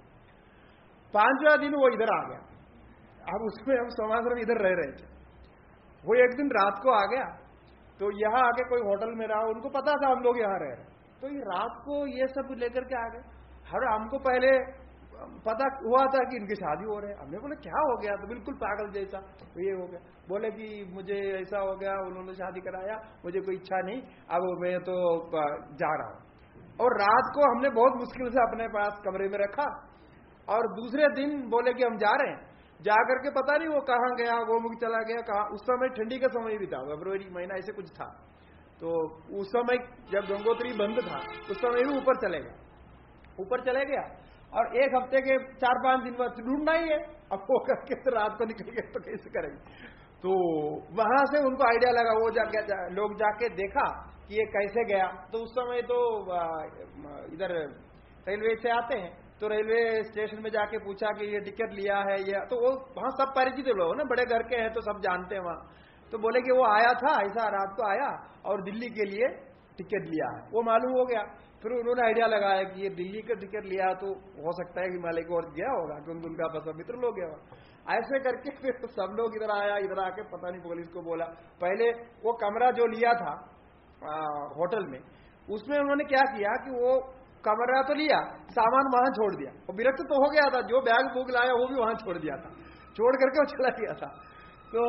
A: 5वां दिन वो इधर आ गया। अब उसमें हम समाश्रम इधर रह रहे थे, वो एक दिन रात को आ गया, तो यहाँ आके कोई होटल में रहा, उनको पता था हम लोग यहाँ रह रहे, तो ये रात को ये सब लेकर के आ गए। हर हमको पहले पता हुआ था कि इनकी शादी हो रही है, हमने बोले क्या हो गया, तो बिल्कुल पागल जैसा, तो ये हो गया। बोले कि मुझे ऐसा हो गया, उन्होंने शादी कराया, मुझे कोई इच्छा नहीं, अब मैं तो जा रहा हूं। और रात को हमने बहुत मुश्किल से अपने पास कमरे में रखा, और दूसरे दिन बोले कि हम जा रहे हैं। जाकर के पता नहीं वो कहाँ गया, गोमुख चला गया कहाँ। उस समय ठंडी का समय भी था, फरवरी महीना ऐसे कुछ था, तो उस समय जब गंगोत्री बंद था उस समय भी ऊपर चले गया, और 1 हफ्ते के 4-5 दिन बाद ढूंढना ही है, अब वो करके तो रात को निकल गए तो कैसे करेंगे। तो वहां से उनको आइडिया लगा, वो लोग जाके देखा कि ये कैसे गया। तो उस समय तो इधर रेलवे से आते हैं, तो रेलवे स्टेशन में जाके पूछा कि ये टिकट लिया है, ये तो वो वहां सब परिचित लोग ना, बड़े घर के हैं तो सब जानते हैं वहां। तो बोले कि वो आया था, ऐसा रात को आया और दिल्ली के लिए टिकट लिया है, वो मालूम हो गया। फिर उन्होंने आइडिया लगाया कि ये दिल्ली का टिकट लिया तो हो सकता है हिमालय की ओर गया होगा, क्योंकि उनका सब मित्र लोग गया होगा। ऐसे करके फिर सब लोग इधर आया, इधर आके पता नहीं पुलिस को बोला। पहले वो कमरा जो लिया था होटल में, उसमें उन्होंने क्या किया कि वो कमरा तो लिया, सामान वहां छोड़ दिया। वो विरक्त तो हो गया था, जो बैग बुक लाया वो भी वहां छोड़ दिया था, छोड़ करके वो चला गया था। तो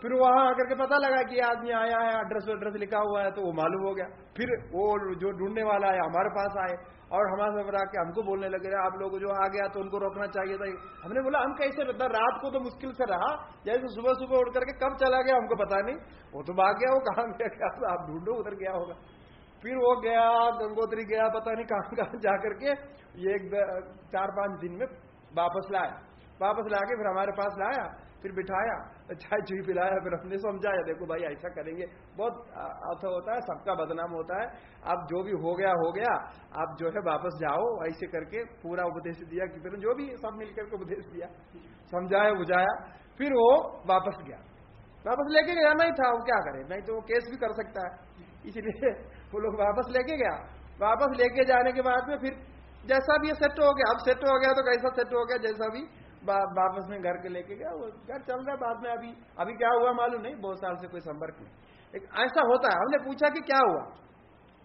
A: फिर वहां आकर के पता लगा कि आदमी आया है, एड्रेस लिखा हुआ है, तो वो मालूम हो गया। फिर वो जो ढूंढने वाला है हमारे पास आए और हमारे से आके हमको बोलने लगे, आप लोग जो आ गया तो उनको रोकना चाहिए था। हमने बोला हम कैसे रहता, रात को तो मुश्किल से रहा, जैसे सुबह उठ करके कब चला गया हमको पता नहीं, वो तो भाग गया, वो कहाँ गया, आप ढूंढो उधर गया होगा। फिर वो गया, गंगोत्री गया, पता नहीं कहां जाकर के ये 4-5 दिन में वापस लाके फिर हमारे पास लाया। फिर बिठाया, चाय चुई पिलाया, फिर हमने समझाया देखो भाई ऐसा करेंगे बहुत अच्छा होता है, सबका बदनाम होता है, अब जो भी हो गया आप जो है वापस जाओ, ऐसे करके पूरा उपदेश दिया कि फिर जो भी सब मिलकर के उपदेश दिया, समझाया बुझाया, फिर वो वापस गया। वापस लेके गया नहीं था, वो क्या करे, नहीं तो वो केस भी कर सकता है, इसलिए वो लोग वापस लेके गया। वापस लेके जाने के बाद में फिर जैसा भी ये सेट हो गया, अब सेट हो गया तो कैसा सेट हो गया, जैसा भी वापस में घर के लेके गया, वो घर चल रहा है। बाद में अभी क्या हुआ मालूम नहीं, बहुत साल से कोई संपर्क नहीं। एक ऐसा होता है, हमने पूछा कि क्या हुआ,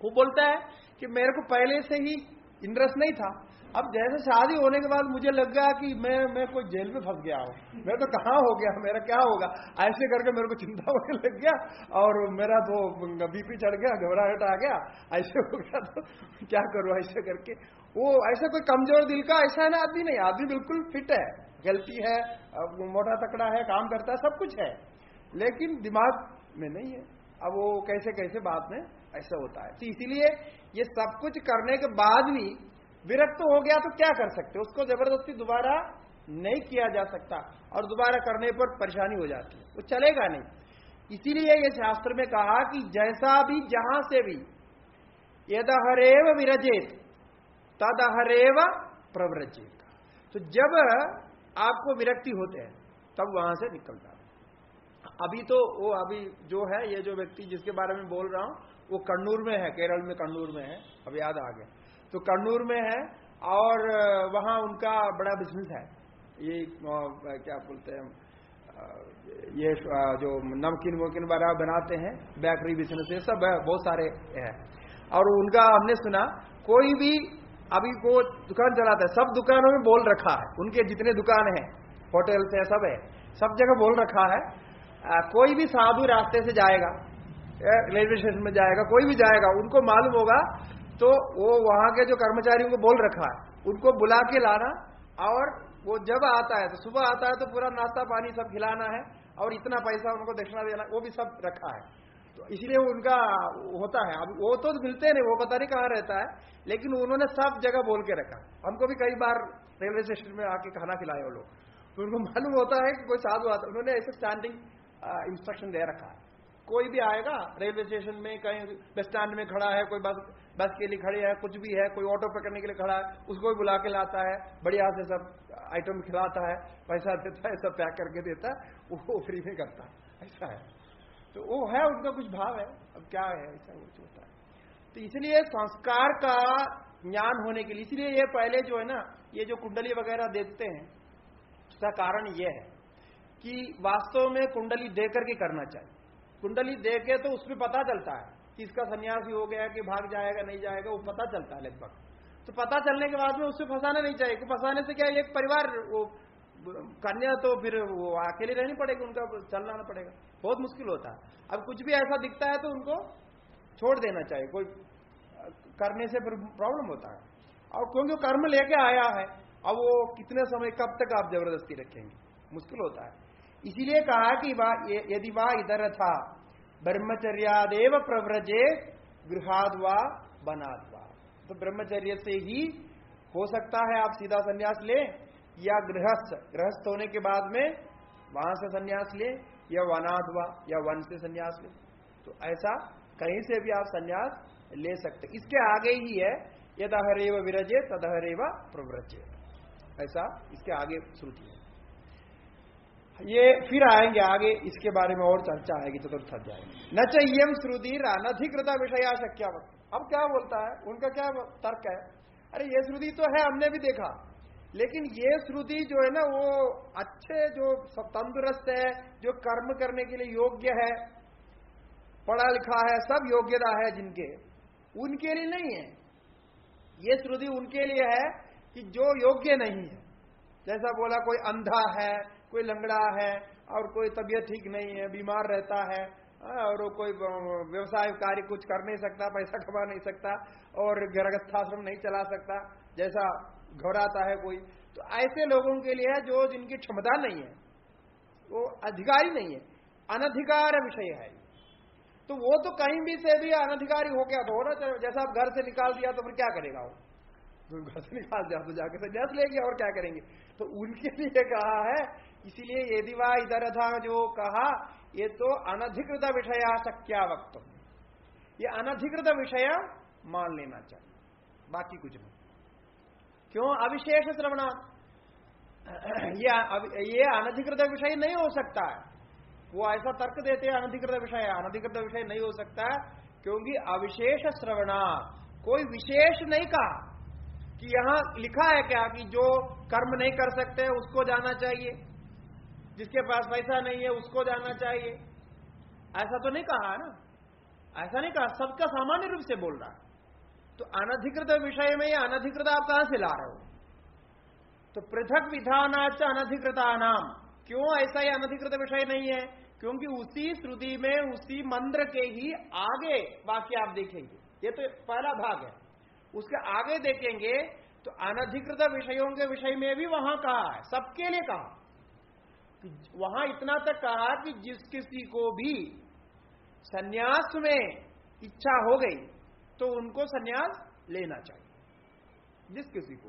A: वो बोलता है कि मेरे को पहले से ही इंटरेस्ट नहीं था, अब जैसे शादी होने के बाद मुझे लग गया कि मैं कोई जेल में फंस गया हूं, मैं तो कहां हो गया, मेरा क्या होगा, ऐसे करके मेरे को चिंता होने लग गया और मेरा तो बीपी चढ़ गया, घबराहट आ गया, ऐसे हो गया, तो क्या करूं, ऐसे करके। वो ऐसा कोई कमजोर दिल का ऐसा है ना आदमी नहीं, आदमी बिल्कुल फिट है, हेल्थी है, मोटा तकड़ा है, काम करता है, सब कुछ है, लेकिन दिमाग में नहीं है। अब वो कैसे कैसे बाद में ऐसा होता है। तो इसीलिए ये सब कुछ करने के बाद भी विरक्त हो गया तो क्या कर सकते, उसको जबरदस्ती दोबारा नहीं किया जा सकता, और दोबारा करने पर परेशानी हो जाती है, वो चलेगा नहीं। इसीलिए ये शास्त्र में कहा कि जैसा भी जहां से भी यदहरेव विरजेत तदहरेव प्रव्रजेत, तो जब आपको विरक्ति होते हैं तब वहां से निकलता है। अभी तो वो अभी जो है, ये जो व्यक्ति जिसके बारे में बोल रहा हूं, वो कन्नूर में है, केरल में कन्नूर में है, अब याद आ गया, तो कन्नूर में है, और वहां उनका बड़ा बिजनेस है, ये क्या बोलते हैं, ये जो नमकीन वमकीन वगैरह बनाते हैं, बेकरी बिजनेस, ये सब है, बहुत सारे हैं। और उनका हमने सुना, कोई भी अभी वो दुकान चलाता है, सब दुकानों में बोल रखा है, उनके जितने दुकान हैं, होटल्स है, सब है, सब जगह बोल रखा है, कोई भी साधु रास्ते से जाएगा, रेलवे स्टेशन में जाएगा, कोई भी जाएगा, उनको मालूम होगा तो वो वहां के जो कर्मचारियों को बोल रखा है, उनको बुला के लाना, और वो जब आता है तो सुबह आता है तो पूरा नाश्ता पानी सब खिलाना है, और इतना पैसा उनको दक्षिणा देना, वो भी सब रखा है। तो इसलिए उनका होता है। अब वो तो मिलते नहीं, वो पता नहीं कहाँ रहता है, लेकिन उन्होंने सब जगह बोल के रखा। हमको भी कई बार रेलवे स्टेशन में आके खाना खिलाए वो लोग, तो उनको मालूम होता है कि कोई साधु आता, उन्होंने ऐसे स्टैंडिंग इंस्ट्रक्शन दे रखा है। कोई भी आएगा रेलवे स्टेशन में, कहीं बस स्टैंड में खड़ा है, कोई बस के लिए खड़े है, कुछ भी है, कोई ऑटो पकड़ने के लिए खड़ा है, उसको भी बुला के लाता है, बढ़िया से सब आइटम खिलाता है, पैसा देता है, सब पैक करके देता है, वो फ्री में करता है, ऐसा है। तो वो है, उनका कुछ भाव है, अब क्या है, ऐसा कुछ होता है। तो इसलिए संस्कार का ज्ञान होने के लिए, इसलिए ये पहले जो है ना, ये जो कुंडली वगैरह देखते हैं, उसका कारण ये है कि वास्तव में कुंडली दे करके करना चाहिए। कुंडली दे के तो उसमें पता चलता है कि इसका सन्यासी हो गया कि भाग जाएगा नहीं जाएगा, वो पता चलता है लगभग। तो पता चलने के बाद में उससे फंसाना नहीं चाहिए, फंसाने से क्या एक परिवार, वो कन्या तो फिर वो अकेले रहनी पड़ेगी, उनका चलना पड़ेगा, बहुत मुश्किल होता है। अब कुछ भी ऐसा दिखता है तो उनको छोड़ देना चाहिए, कोई करने से फिर प्रॉब्लम होता है। और क्योंकि कर्म लेके आया है, अब वो कितने समय कब तक आप जबरदस्ती रखेंगे, मुश्किल होता है। इसीलिए कहा कि यदि वा इधर था ब्रह्मचर्यादेव प्रव्रजे गृहाद वा बनाद वा, तो ब्रह्मचर्य से ही हो सकता है आप सीधा संन्यास ले, या गृहस्थ होने के बाद में वहां से संन्यास ले, या वनाद वा, या वन से संन्यास ले। तो ऐसा कहीं से भी आप संन्यास ले सकते। इसके आगे ही है यदहरेव विरजे तदहरेव प्रव्रजे, ऐसा इसके आगे श्रुति है। ये फिर आएंगे आगे, इसके बारे में और चर्चा आएगी चतुर्थ अध्याय में। न चय्यम श्रुति अनधिकृता विषया शक्यावत। अब क्या बोलता है, उनका क्या तर्क है, अरे ये श्रुति तो है, हमने भी देखा, लेकिन ये श्रुति जो है ना, वो अच्छे जो तंदुरुस्त है, जो कर्म करने के लिए योग्य है, पढ़ा लिखा है, सब योग्यता है जिनके, उनके लिए नहीं है। ये श्रुति उनके लिए है कि जो योग्य नहीं है। जैसा बोला, कोई अंधा है, कोई लंगड़ा है, और कोई तबीयत ठीक नहीं है, बीमार रहता है, और कोई व्यवसाय कार्य कुछ कर नहीं सकता, पैसा कमा नहीं सकता, और गृहस्थाश्रम नहीं चला सकता, जैसा घबराता है कोई, तो ऐसे लोगों के लिए है जो जिनकी क्षमता नहीं है, वो अधिकारी नहीं है, अनधिकार विषय है। तो वो तो कहीं भी से भी अनधिकारी हो गया तो होना चाहिए। जैसा आप घर से निकाल दिया तो फिर क्या करेगा वो, तो घर से निकाल दिया तो जाके संन्यास ले गया, और क्या करेंगे। तो उनके लिए कहा है इसीलिए यदि वा इधर था जो कहा, ये तो अनधिकृत विषया शक्या वक्त, ये अनधिकृत विषय मान लेना चाहिए, बाकी कुछ नहीं। क्यों? अविशेष श्रवणा, ये अनधिकृत विषय नहीं हो सकता है। वो ऐसा तर्क देते हैं अनधिकृत विषय नहीं हो सकता है, क्योंकि अविशेष श्रवणा, कोई विशेष नहीं कहा कि यहां लिखा है क्या कि जो कर्म नहीं कर सकते उसको जाना चाहिए, जिसके पास पैसा नहीं है उसको जाना चाहिए, ऐसा तो नहीं कहा है ना, ऐसा नहीं कहा, सबका सामान्य रूप से बोल रहा है। तो अनधिकृत विषय में या अनधिकृत आप कहां से ला रहे हो? तो पृथक विधानाच अनधिकृता नाम, क्यों ऐसा ये अनधिकृत विषय नहीं है? क्योंकि उसी श्रुति में उसी मंत्र के ही आगे वाक्य आप देखेंगे, ये तो पहला भाग है, उसके आगे देखेंगे तो अनधिकृत विषयों के विषय में भी वहां कहा है, सबके लिए कहा। वहां इतना तक कहा कि जिस किसी को भी सन्यास में इच्छा हो गई तो उनको सन्यास लेना चाहिए, जिस किसी को,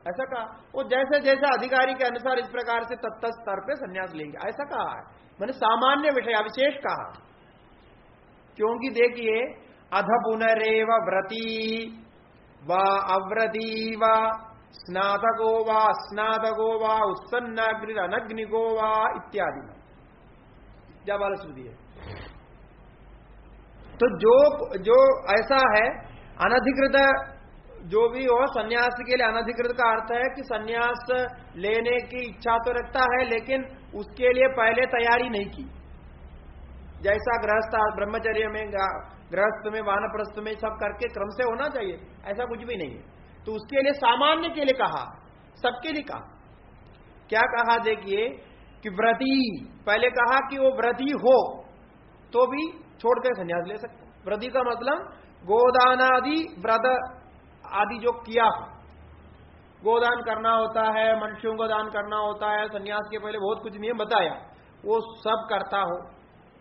A: ऐसा कहा। वो जैसे जैसे अधिकारी के अनुसार इस प्रकार से तत्त स्तर पे सन्यास लेंगे, ऐसा कहा है। मैंने सामान्य विषय अविशेष कहा, क्योंकि देखिए अध पुनरेव व्रती व अव्रती व स्नातको वा स्नातको वा उत्सन्नाग्नि अनग्निको वा इत्यादि जब श्रुति है। तो जो ऐसा है अनधिकृत जो भी हो, सन्यास के लिए अनधिकृत का अर्थ है कि सन्यास लेने की इच्छा तो रखता है लेकिन उसके लिए पहले तैयारी नहीं की, जैसा गृहस्थ ब्रह्मचर्य में, गृहस्थ में, वानप्रस्थ में सब करके क्रम से होना चाहिए, ऐसा कुछ भी नहीं है। तो उसके लिए सामान्य के लिए कहा, सबके लिए कहा। क्या कहा? देखिए कि व्रती, पहले कहा कि वो व्रती हो तो भी छोड़कर संन्यास ले सकते। व्रती का मतलब गोदानादि व्रत आदि जो किया हो, गोदान करना होता है, मनुष्यों को दान करना होता है, संन्यास के पहले बहुत कुछ नियम बताया, वो सब करता हो,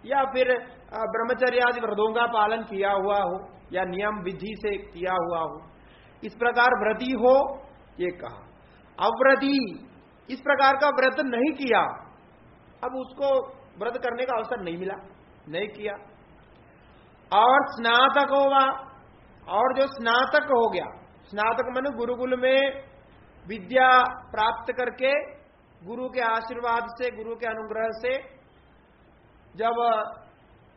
A: या फिर ब्रह्मचर्य आदि व्रतों का पालन किया हुआ हो या नियम विधि से किया हुआ हो, इस प्रकार व्रती हो, ये कहा। अव्रती, इस प्रकार का व्रत नहीं किया, अब उसको व्रत करने का अवसर नहीं मिला, नहीं किया। और स्नातक होगा, और जो स्नातक हो गया, स्नातक माने गुरुकुल में विद्या प्राप्त करके गुरु के आशीर्वाद से, गुरु के अनुग्रह से जब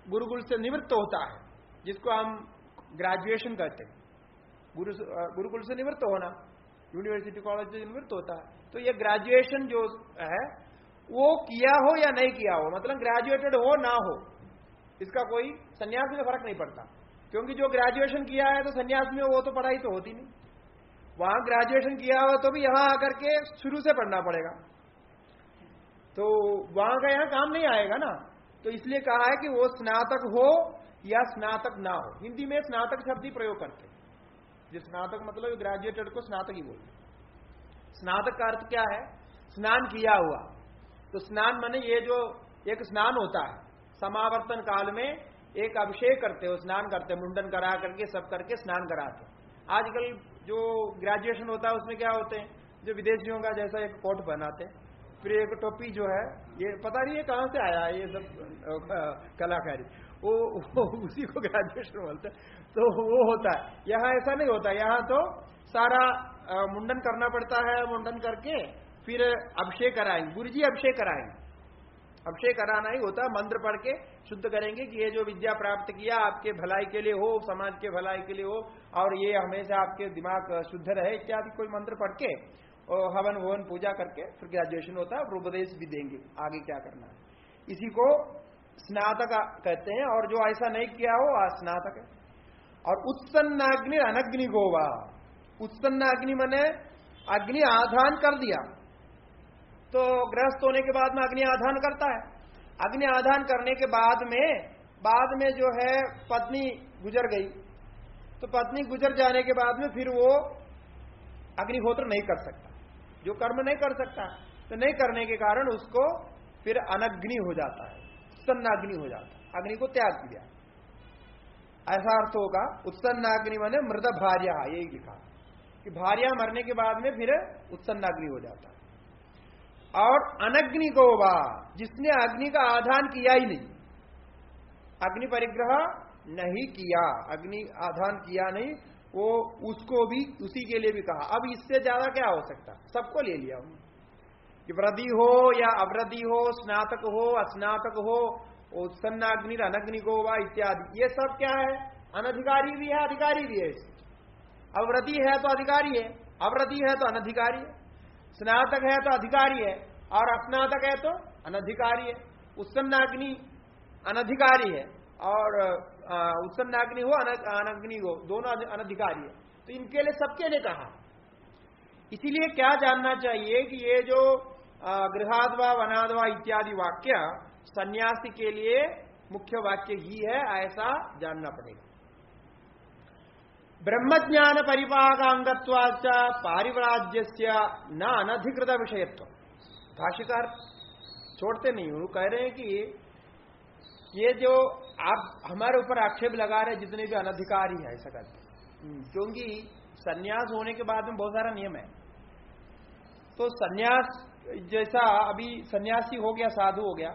A: गुरुकुल से निवृत्त होता है, जिसको हम ग्रेजुएशन कहते हैं, गुरुकुल से निवृत्त होना, यूनिवर्सिटी कॉलेज से निवृत्त होता है, तो ये ग्रेजुएशन जो है वो किया हो या नहीं किया हो, मतलब ग्रेजुएटेड हो ना हो, इसका कोई सन्यास में फर्क नहीं पड़ता। क्योंकि जो ग्रेजुएशन किया है तो सन्यास में वो तो पढ़ाई तो होती नहीं, वहां ग्रेजुएशन किया हो तो भी यहां आकर के शुरू से पढ़ना पड़ेगा, तो वहां का यहां काम नहीं आएगा ना। तो इसलिए कहा है कि वो स्नातक हो या स्नातक ना हो। हिंदी में स्नातक शब्द ही प्रयोग करते हैं, जो स्नातक मतलब ग्रेजुएटेड को स्नातक ही बोलते। स्नातक का अर्थ क्या है? स्नान किया हुआ। तो स्नान माने ये जो एक स्नान होता है, समावर्तन काल में एक अभिषेक करते हो, स्नान करते हैं, मुंडन करा करके सब करके स्नान कराते हैं। आजकल जो ग्रेजुएशन होता है उसमें क्या होते हैं, जो विदेशियों का जैसा एक कोट बनाते हैं, फिर एक टोपी जो है, ये पता नहीं है कहां से आया है ये सब कलाकारी, वो उसी को ग्रेजुएशन बोलते हैं। तो वो होता है, यहाँ ऐसा नहीं होता, यहाँ तो सारा मुंडन करना पड़ता है, मुंडन करके फिर अभिषेक कराएंगे, गुरुजी अभिषेक कराएंगे। अभिषेक कराना ही होता है, मंत्र पढ़ के शुद्ध करेंगे कि ये जो विद्या प्राप्त किया आपके भलाई के लिए हो, समाज के भलाई के लिए हो, और ये हमेशा आपके दिमाग शुद्ध रहे इत्यादि कोई मंत्र पढ़ के और हवन ववन पूजा करके फिर ग्रेजुएशन होता है, और उपदेश भी देंगे आगे क्या करना है। इसी को स्नातक कहते हैं, और जो ऐसा नहीं किया हो स्नातक है। और उत्सन्नाग्नि अनग्नि गोवा, उत्सन्नाग्नि माने अग्नि आधान कर दिया, तो गृहस्थ होने के बाद में अग्नि आधान करता है। अग्नि आधान करने के बाद में जो है पत्नी गुजर गई, तो पत्नी गुजर जाने के बाद में फिर वो अग्निहोत्र नहीं कर सकता, जो कर्म नहीं कर सकता, तो नहीं करने के कारण उसको फिर अनग्नि हो जाता है, सन्नाग्नि हो जाता है, अग्नि को त्याग दिया, ऐसा अर्थ होगा। उत्सन्नाग्नि माने मृत भार्या, यही लिखा कि भार्या मरने के बाद में फिर उत्सन्नाग्नि हो जाता है। और अनग्निको वा, जिसने अग्नि का आधान किया ही नहीं, अग्नि परिग्रह नहीं किया, अग्नि आधान किया नहीं, वो उसको भी, उसी के लिए भी कहा। अब इससे ज्यादा क्या हो सकता, सबको ले लिया उन्होंने कि वृद्धि हो या अवृद्धि हो, स्नातक हो अस्नातक हो, उत्सन्नाग्नि अनग्निको वा इत्यादि, ये सब क्या है, अनधिकारी भी है अधिकारी भी है। अवृद्धि है तो अधिकारी है, अवृद्धि है तो अनधिकारी है, स्नातक है तो अधिकारी है और अस्नातक है तो अनधिकारी है, उत्सन्नाग्नि अनधिकारी है और उत्सन्नाग्नि हो अनग्नि हो, दोनों अनधिकारी है। तो इनके लिए, सबके लिए कहा। इसीलिए क्या जानना चाहिए कि ये जो गृहाद्वा वनाद्वा इत्यादि वाक्य सन्यासी के लिए मुख्य वाक्य ही है, ऐसा जानना पड़ेगा। ब्रह्मज्ञान परिपाकांगत्वाच पारिव्राज्यस्य न अनधिकृत विषयत्व। भाष्यकार छोड़ते नहीं, वो कह रहे हैं कि ये जो आप हमारे ऊपर आक्षेप लगा रहे जितने भी अनधिकारी है, ऐसा करते, क्योंकि सन्यास होने के बाद में बहुत सारा नियम है। तो सन्यास जैसा अभी सन्यासी हो गया, साधु हो गया,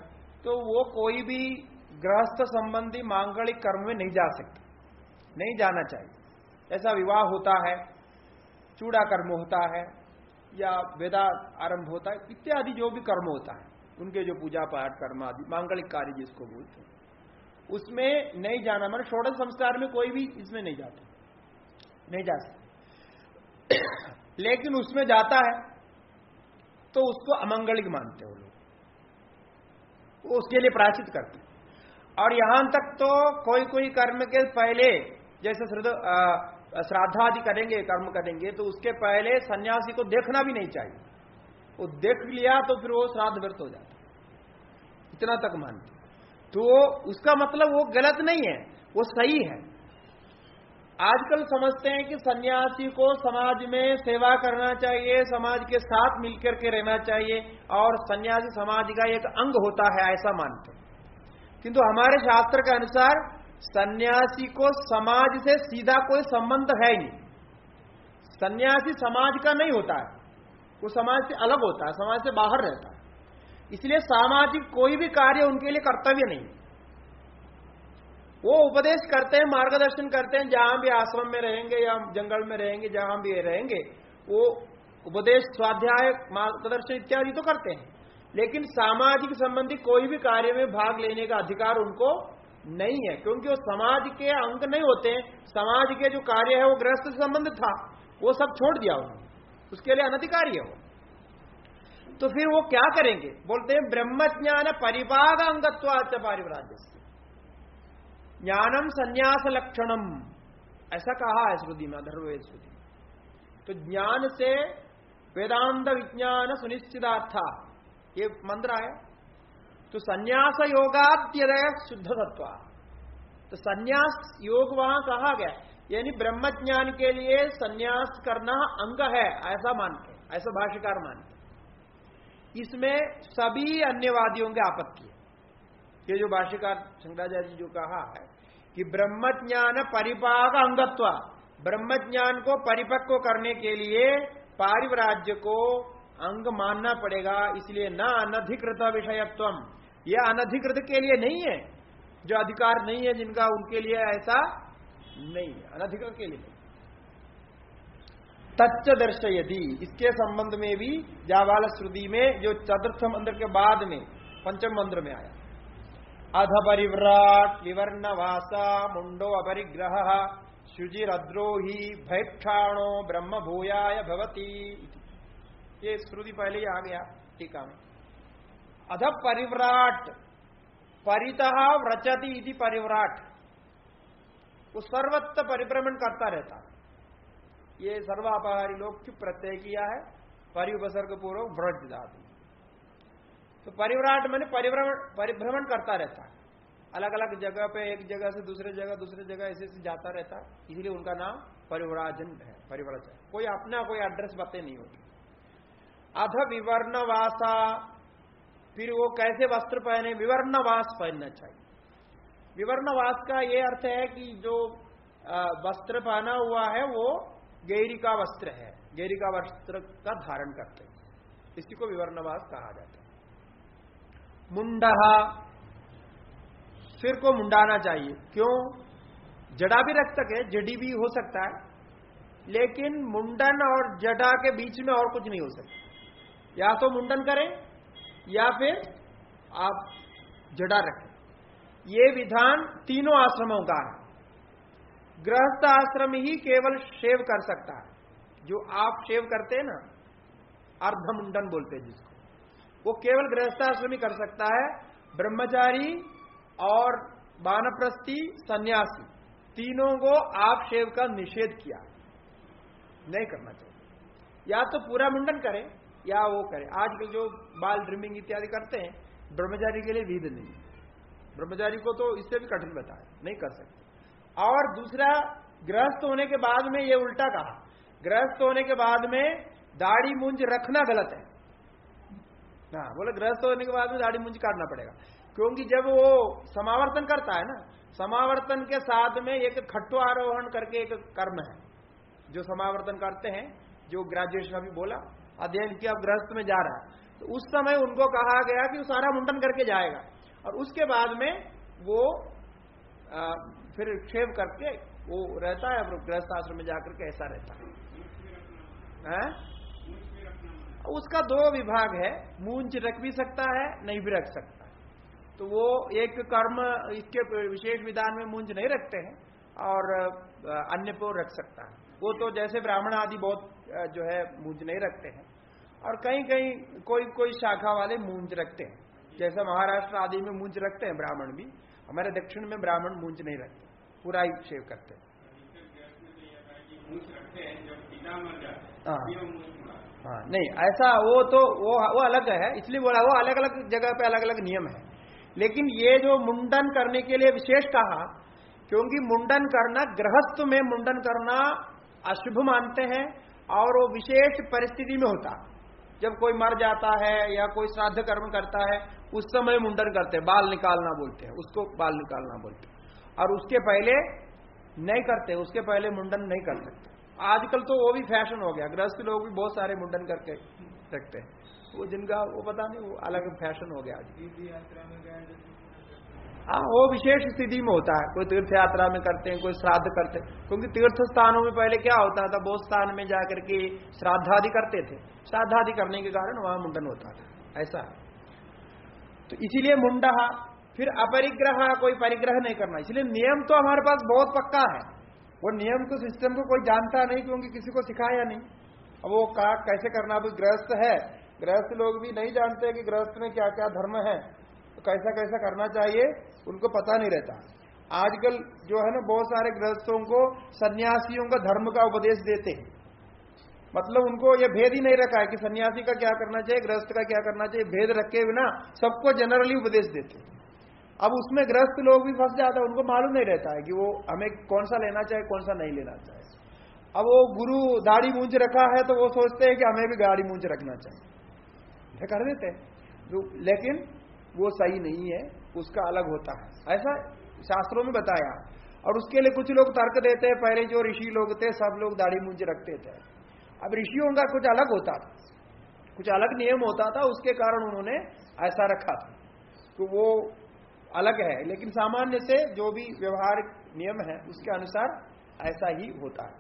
A: तो वो कोई भी गृहस्थ संबंधी मांगलिक कर्म में नहीं जा सकता, नहीं जाना चाहिए। ऐसा विवाह होता है, चूड़ा कर्म होता है या वेदा आरंभ होता है, इत्यादि जो भी कर्म होता है, उनके जो पूजा पाठ कर्म आदि मांगलिक कार्य जिसको बोलते हैं, उसमें नहीं जाना। मतलब षोडश संस्कार में कोई भी इसमें नहीं जाता, नहीं जा सकता। लेकिन उसमें जाता है तो उसको अमंगलिक मानते हो लोग, वो उसके लिए प्रायश्चित करते हैं। और यहां तक तो कोई कोई कर्म के पहले, जैसे श्राद्धादि करेंगे, कर्म करेंगे, तो उसके पहले सन्यासी को देखना भी नहीं चाहिए। वो देख लिया तो फिर वो श्राद्ध व्यर्थ हो जाता, इतना तक मानते। तो उसका मतलब वो गलत नहीं है, वो सही है। आजकल समझते हैं कि सन्यासी को समाज में सेवा करना चाहिए, समाज के साथ मिलकर के रहना चाहिए और सन्यासी समाज का एक अंग होता है, ऐसा मानते हैं। किंतु हमारे शास्त्र के अनुसार सन्यासी को समाज से सीधा कोई संबंध है ही नहीं। सन्यासी समाज का नहीं होता है, वो समाज से अलग होता है, समाज से बाहर रहता है। इसलिए सामाजिक कोई भी कार्य उनके लिए कर्तव्य नहीं। वो उपदेश करते हैं, मार्गदर्शन करते हैं, जहां भी आश्रम में रहेंगे या जंगल में रहेंगे, जहां भी रहेंगे, वो उपदेश स्वाध्याय मार्गदर्शन इत्यादि तो करते हैं। लेकिन सामाजिक संबंधी कोई भी कार्य में भाग लेने का अधिकार उनको नहीं है, क्योंकि वो समाज के अंग नहीं होते हैं। समाज के जो कार्य है वो गृहस्थ संबंध था, वो सब छोड़ दिया उन्होंने, उसके लिए अनधिकारी है वो। तो फिर वो क्या करेंगे, बोलते हैं ब्रह्मज्ञान परिपाक अंगत्वाच पारिव्राज्य, ज्ञानम संन्यास लक्षणम, ऐसा कहा है श्रुति में, अथर्ववेद श्रुति। तो ज्ञान से वेदांत विज्ञान सुनिश्चितार्था, ये मंत्र आया। तो संन्यास योगाद्यदय शुद्ध तत्व, तो संन्यास योग वहां कहा गया, यानी ब्रह्मज्ञान के लिए संन्यास करना अंग है, ऐसा मानते, ऐसा भाष्यकार मानते। इसमें सभी अन्यवादियों के आपत्ति है। ये जो भाष्यकार शंकराचार्य जी जो कहा है कि ब्रह्मज्ञान परिपाक अंगत्व, ब्रह्मज्ञान को परिपक्व करने के लिए पारिव्राज्य को अंग मानना पड़ेगा, इसलिए न अनधिकृत विषयत्वम, यह अनधिकृत के लिए नहीं है, जो अधिकार नहीं है जिनका, उनके लिए ऐसा नहीं है, अनधिकृत के लिए नहीं। तच्च दर्शयति, इसके संबंध में भी जावाल श्रुति में जो चतुर्थ मंत्र के बाद में पंचम मंत्र में आया, अध परिव्राट विवर्णवासा मुंडो अपरिग्रह शुचिरद्रोही भैक्षाणो ब्रह्म भूयाय भवति, ये श्रुति पहले ही आ गया टीका में। अध परिव्राट, परितः व्रचति इति परिव्राट, वो सर्वत्र परिभ्रमण करता रहता है। ये सर्वापहारी लोग क्यों प्रत्यय किया है, परिउपसर्ग पूर्वक व्रज धातु। तो परिव्राट माने परिभ्रमण करता रहता है, अलग अलग जगह पे, एक जगह से दूसरे जगह ऐसे जाता रहता है, इसलिए उनका नाम परिव्राजन है, परिव्रज है। कोई अपना कोई एड्रेस बातें नहीं होती। अध विवर्णवासा, फिर वो कैसे वस्त्र पहने, विवर्णवास पहनना चाहिए। विवर्णवास का ये अर्थ है कि जो वस्त्र पहना हुआ है वो गैरी का वस्त्र है, गैरी का वस्त्र का धारण करते हैं। इसी को विवर्णवास कहा जाता है। मुंडहा, सिर को मुंडाना चाहिए। क्यों? जड़ा भी रख सके, जड़ी भी हो सकता है, लेकिन मुंडन और जड़ा के बीच में और कुछ नहीं हो सकता। या तो मुंडन करें या फिर आप जड़ा रखें। ये विधान तीनों आश्रमों का है। गृहस्थ आश्रम ही केवल शेव कर सकता है। जो आप शेव करते हैं ना, अर्ध मुंडन बोलते हैं जिसको, वो केवल गृहस्थ आश्रम ही कर सकता है। ब्रह्मचारी और वानप्रस्थी सन्यासी तीनों को आप शेव का निषेध किया, नहीं करना चाहिए। या तो पूरा मुंडन करें या वो करें। आजकल जो बाल ट्रिमिंग इत्यादि करते हैं, ब्रह्मचारी के लिए विध नहीं। ब्रह्मचारी को तो इससे भी कठिन बताया, नहीं कर सकते। और दूसरा, गृहस्थ होने के बाद में ये उल्टा कहा, गृहस्थ होने के बाद में दाढ़ी मूंछ रखना गलत है। हाँ, बोले गृहस्थ होने के बाद में दाढ़ी मूंछ काटना पड़ेगा, क्योंकि जब वो समावर्तन करता है ना, समावर्तन के साथ में एक खट्टो आरोहण करके एक कर्म है जो समावर्तन करते हैं, जो ग्रेजुएशन अभी बोला, अध्ययन किया, अब गृहस्थ में जा रहा है, तो उस समय उनको कहा गया कि वो सारा मुंडन करके जाएगा और उसके बाद में वो फिर शेव करके वो रहता है, गृहस्थ आश्रम में जाकर के ऐसा रहता है। उसका दो विभाग है, मूंछ रख भी सकता है, नहीं भी रख सकता है। तो वो एक कर्म, इसके विशेष विधान में मूंछ नहीं रखते हैं और अन्य को रख सकता है। वो तो जैसे ब्राह्मण आदि बहुत जो है मूंछ नहीं रखते हैं, और कहीं कहीं कोई कोई शाखा वाले मूंछ रखते हैं, जैसे महाराष्ट्र आदि में मूंछ रखते हैं ब्राह्मण भी। हमारे दक्षिण में ब्राह्मण मूंछ नहीं रखते, पूरा ही शेव करते हैं। हाँ, नहीं ऐसा, वो अलग है, इसलिए बोला वो अलग अलग जगह पे अलग अलग नियम है। लेकिन ये जो मुंडन करने के लिए विशेष कहा, क्योंकि मुंडन करना, गृहस्थ में मुंडन करना अशुभ मानते हैं, और वो विशेष परिस्थिति में होता, जब कोई मर जाता है या कोई श्राद्ध कर्म करता है, उस समय मुंडन करते हैं, बाल निकालना बोलते हैं उसको, बाल निकालना बोलते हैं। और उसके पहले नहीं करते, उसके पहले मुंडन नहीं कर सकते। आजकल तो वो भी फैशन हो गया, गृहस्थ लोग भी बहुत सारे मुंडन करके रखते हैं, वो जिनका वो पता नहीं, वो अलग फैशन हो गया। हाँ, वो विशेष स्थिति में होता है, कोई तीर्थ यात्रा में करते हैं, कोई श्राद्ध करते हैं, क्योंकि तीर्थ स्थानों में पहले क्या होता था, बहुत स्थान में जाकर के श्राद्धादि करते थे, श्राद्धादि करने के कारण वहां मुंडन होता था, ऐसा। तो इसीलिए मुंडा। फिर अपरिग्रह, कोई परिग्रह नहीं करना। इसलिए नियम तो हमारे पास बहुत पक्का है, वो नियम को, सिस्टम को कोई जानता नहीं, क्योंकि किसी को सिखाया नहीं। अब वो कैसे करना, अभी गृहस्थ है, गृहस्थ लोग भी नहीं जानते कि गृहस्थ में क्या क्या धर्म है, तो कैसा कैसा करना चाहिए उनको पता नहीं रहता। आजकल जो है ना, बहुत सारे गृहस्थों को सन्यासियों का धर्म का उपदेश देते हैं, मतलब उनको ये भेद ही नहीं रखा है कि सन्यासी का क्या करना चाहिए, गृहस्थ का क्या करना चाहिए, भेद रखे बिना सबको जनरली उपदेश देते हैं। अब उसमें गृहस्थ लोग भी फंस जाते हैं, उनको मालूम नहीं रहता है कि वो हमें कौन सा लेना चाहिए, कौन सा नहीं लेना चाहिए। अब वो गुरु दाढ़ी मूंछ रखा है तो वो सोचते हैं कि हमें भी दाढ़ी मूंछ रखना चाहिए, कर देते हैं, लेकिन वो सही नहीं है, उसका अलग होता है, ऐसा शास्त्रों में बताया। और उसके लिए कुछ लोग तर्क देते हैं, पहले जो ऋषि लोग थे सब लोग दाढ़ी मूंछ रखते थे। अब ऋषियों का कुछ अलग होता था, कुछ अलग नियम होता था, उसके कारण उन्होंने ऐसा रखा था, तो वो अलग है। लेकिन सामान्य से जो भी व्यवहारिक नियम है उसके अनुसार ऐसा ही होता है।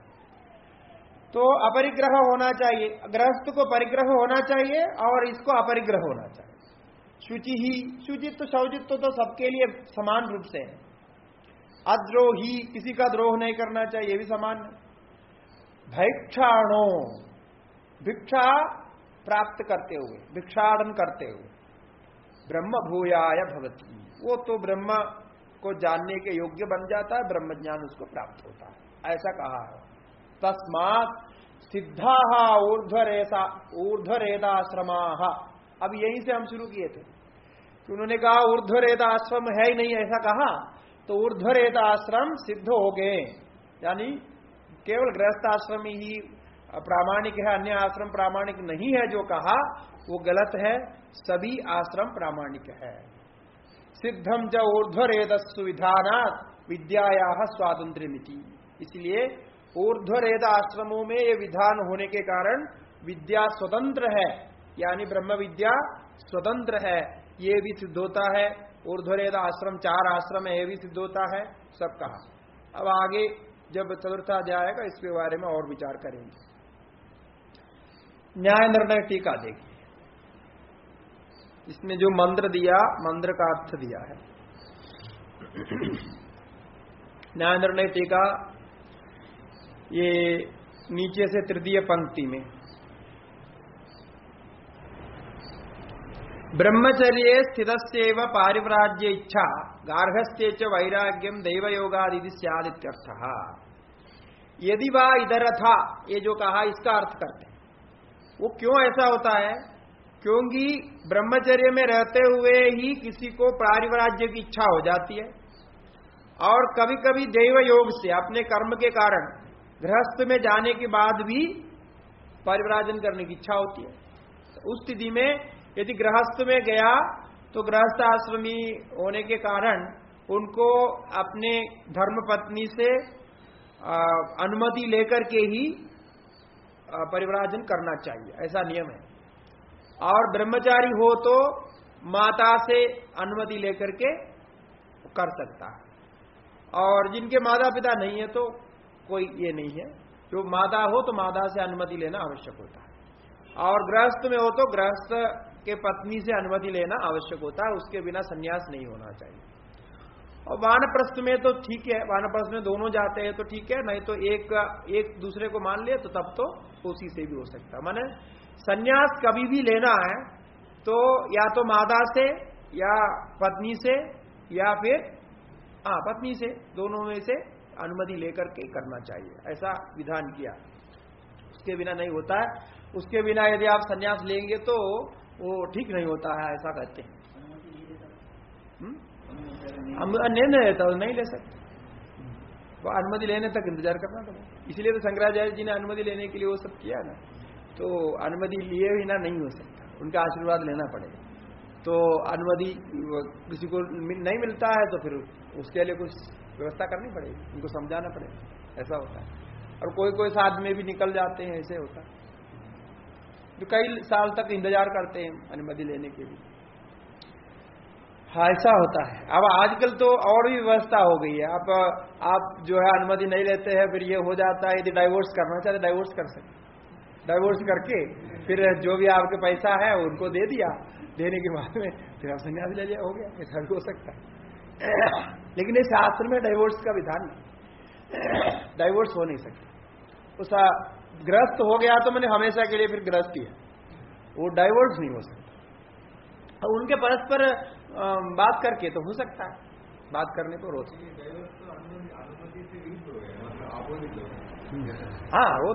A: तो अपरिग्रह होना चाहिए, गृहस्थ को परिग्रह होना चाहिए और इसको अपरिग्रह होना चाहिए। शुचि ही, शुचित्व शौचित्व तो सबके लिए समान रूप से है। अद्रोही, किसी का द्रोह नहीं करना चाहिए, ये भी समान है। भैक्षाणो, भिक्षा प्राप्त करते हुए, भिक्षाटन करते हुए, ब्रह्म भूयाय भवति, वो तो ब्रह्म को जानने के योग्य बन जाता है, ब्रह्म ज्ञान उसको प्राप्त होता है, ऐसा कहा है। तस्मात् सिद्धा ऊर्ध्वरेदाश्रमा। अब यहीं से हम शुरू किए थे कि उन्होंने कहा ऊर्ध्वरेदाश्रम है ही नहीं, ऐसा कहा, तो ऊर्ध्वरेदाश्रम सिद्ध हो गए, यानी केवल गृहस्थ आश्रम ही प्रामाणिक है, अन्य आश्रम प्रामाणिक नहीं है, जो कहा वो गलत है, सभी आश्रम प्रामाणिक है। सिद्धम च ऊर्ध्वरेदस्सु विधानात् विद्यायाः स्वातंत्र्यमिति। इसलिए ऊर्ध्वरेद आश्रमों में ये विधान होने के कारण विद्या स्वतंत्र है, यानी ब्रह्म विद्या स्वतंत्र है, ये भी सिद्ध होता है। ऊर्ध्वरेद आश्रम 4 आश्रम है, ये भी सिद्ध होता है, सब कहा। अब आगे जब चतुर्थ अध्याय आएगा इसके बारे में और विचार करेंगे। न्याय निर्णय टीका देखिए, इसने जो मंत्र दिया, मंत्र का अर्थ दिया है। न्याय निर्णय टीका ये नीचे से तृतीय पंक्ति में, ब्रह्मचर्ये स्थितस्यैव पारिव्राज्य इच्छा गार्हस्थ्ये च वैराग्यम दैवयोगादि स्यादित्यर्थः। यदि वह इधर था, ये जो कहा इसका अर्थ करते हैं। वो क्यों ऐसा होता है? क्योंकि ब्रह्मचर्य में रहते हुए ही किसी को पारिव्राज्य की इच्छा हो जाती है, और कभी कभी दैव योग से अपने कर्म के कारण गृहस्थ में जाने के बाद भी परिव्राजन करने की इच्छा होती है। तो उस स्थिति में यदि गृहस्थ में गया तो गृहस्थ आश्रमी होने के कारण उनको अपने धर्मपत्नी से अनुमति लेकर के ही परिव्राजन करना चाहिए, ऐसा नियम है। और ब्रह्मचारी हो तो माता से अनुमति लेकर के कर सकता है, और जिनके माता पिता नहीं है तो कोई ये नहीं है। जो माता हो तो माता से अनुमति लेना आवश्यक होता है, और गृहस्थ में हो तो गृहस्थ के पत्नी से अनुमति लेना आवश्यक होता है, उसके बिना संन्यास नहीं होना चाहिए। और वानप्रस्थ में तो ठीक है, वानप्रस्थ में दोनों जाते हैं तो ठीक है, नहीं तो एक दूसरे को मान ले तो तब तो उसी से भी हो सकता है। माने संन्यास कभी भी लेना है तो या तो माता से या पत्नी से या फिर पत्नी से, दोनों में से अनुमति लेकर के करना चाहिए, ऐसा विधान किया। उसके बिना नहीं होता है। उसके बिना यदि आप संन्यास लेंगे तो वो ठीक नहीं होता है, ऐसा कहते हैं। नहीं ले सकते, वो अनुमति लेने तक इंतजार करना पड़ेगा। इसलिए तो शंकराचार्य जी ने अनुमति लेने के लिए वो सब किया ना, तो अनुमति लिए बिना नहीं हो सकता, उनका आशीर्वाद लेना पड़ेगा। तो अनुमति किसी को नहीं मिलता है तो फिर उसके लिए कुछ व्यवस्था करनी पड़ेगी, उनको समझाना पड़ेगा, ऐसा होता है। और कोई साथ में भी निकल जाते हैं, ऐसे होता है, जो कई साल तक इंतजार करते हैं अनुमति लेने के लिए। हाँ, ऐसा होता है। अब आजकल तो और भी व्यवस्था हो गई है। आप जो है अनुमति नहीं लेते हैं, फिर ये हो जाता है, यदि डाइवोर्स करना चाहते डाइवोर्स कर सकते, डाइवोर्स करके फिर जो भी आपके पैसा है उनको दे दिया, देने के बाद में फिर आप संन्यास ले लिया, हो गया, ऐसा भी हो सकता है। लेकिन इस शास्त्र में डाइवोर्स का विधान नहीं, डाइवोर्स हो नहीं सकता। उस ग्रस्त हो गया तो मैंने हमेशा के लिए फिर ग्रस्त ही है, वो डाइवोर्स नहीं हो सकता। और उनके परस्पर बात करके तो हो सकता है, बात करने को रोक। हाँ, वो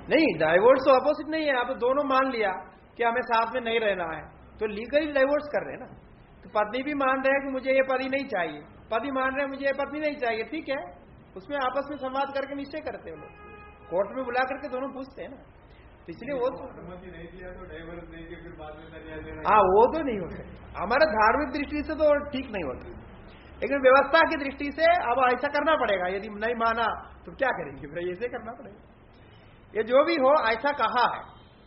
A: नहीं, डाइवोर्स तो अपोजिट नहीं है। आप दोनों मान लिया कि हमें साथ में नहीं रहना है, तो लीगली डाइवोर्स कर रहे हैं ना। तो पत्नी भी मान रहे हैं कि मुझे ये पति नहीं चाहिए, पति मान रहे हैं मुझे ये पत्नी नहीं चाहिए, ठीक है, उसमें आपस में संवाद करके निश्चय करते हैं लोग, कोर्ट में बुला करके दोनों पूछते हैं ना। तो इसलिए वो तो अनुमति नहीं दिया तो डाइवोर्स देके फिर बाद में, हाँ, वो तो नहीं होता। हमारा धार्मिक दृष्टि से तो ठीक नहीं होता, लेकिन व्यवस्था की दृष्टि से अब ऐसा करना पड़ेगा। यदि नहीं माना तो क्या करेंगे, फिर ऐसे करना पड़ेगा। ये जो भी हो ऐसा कहा है,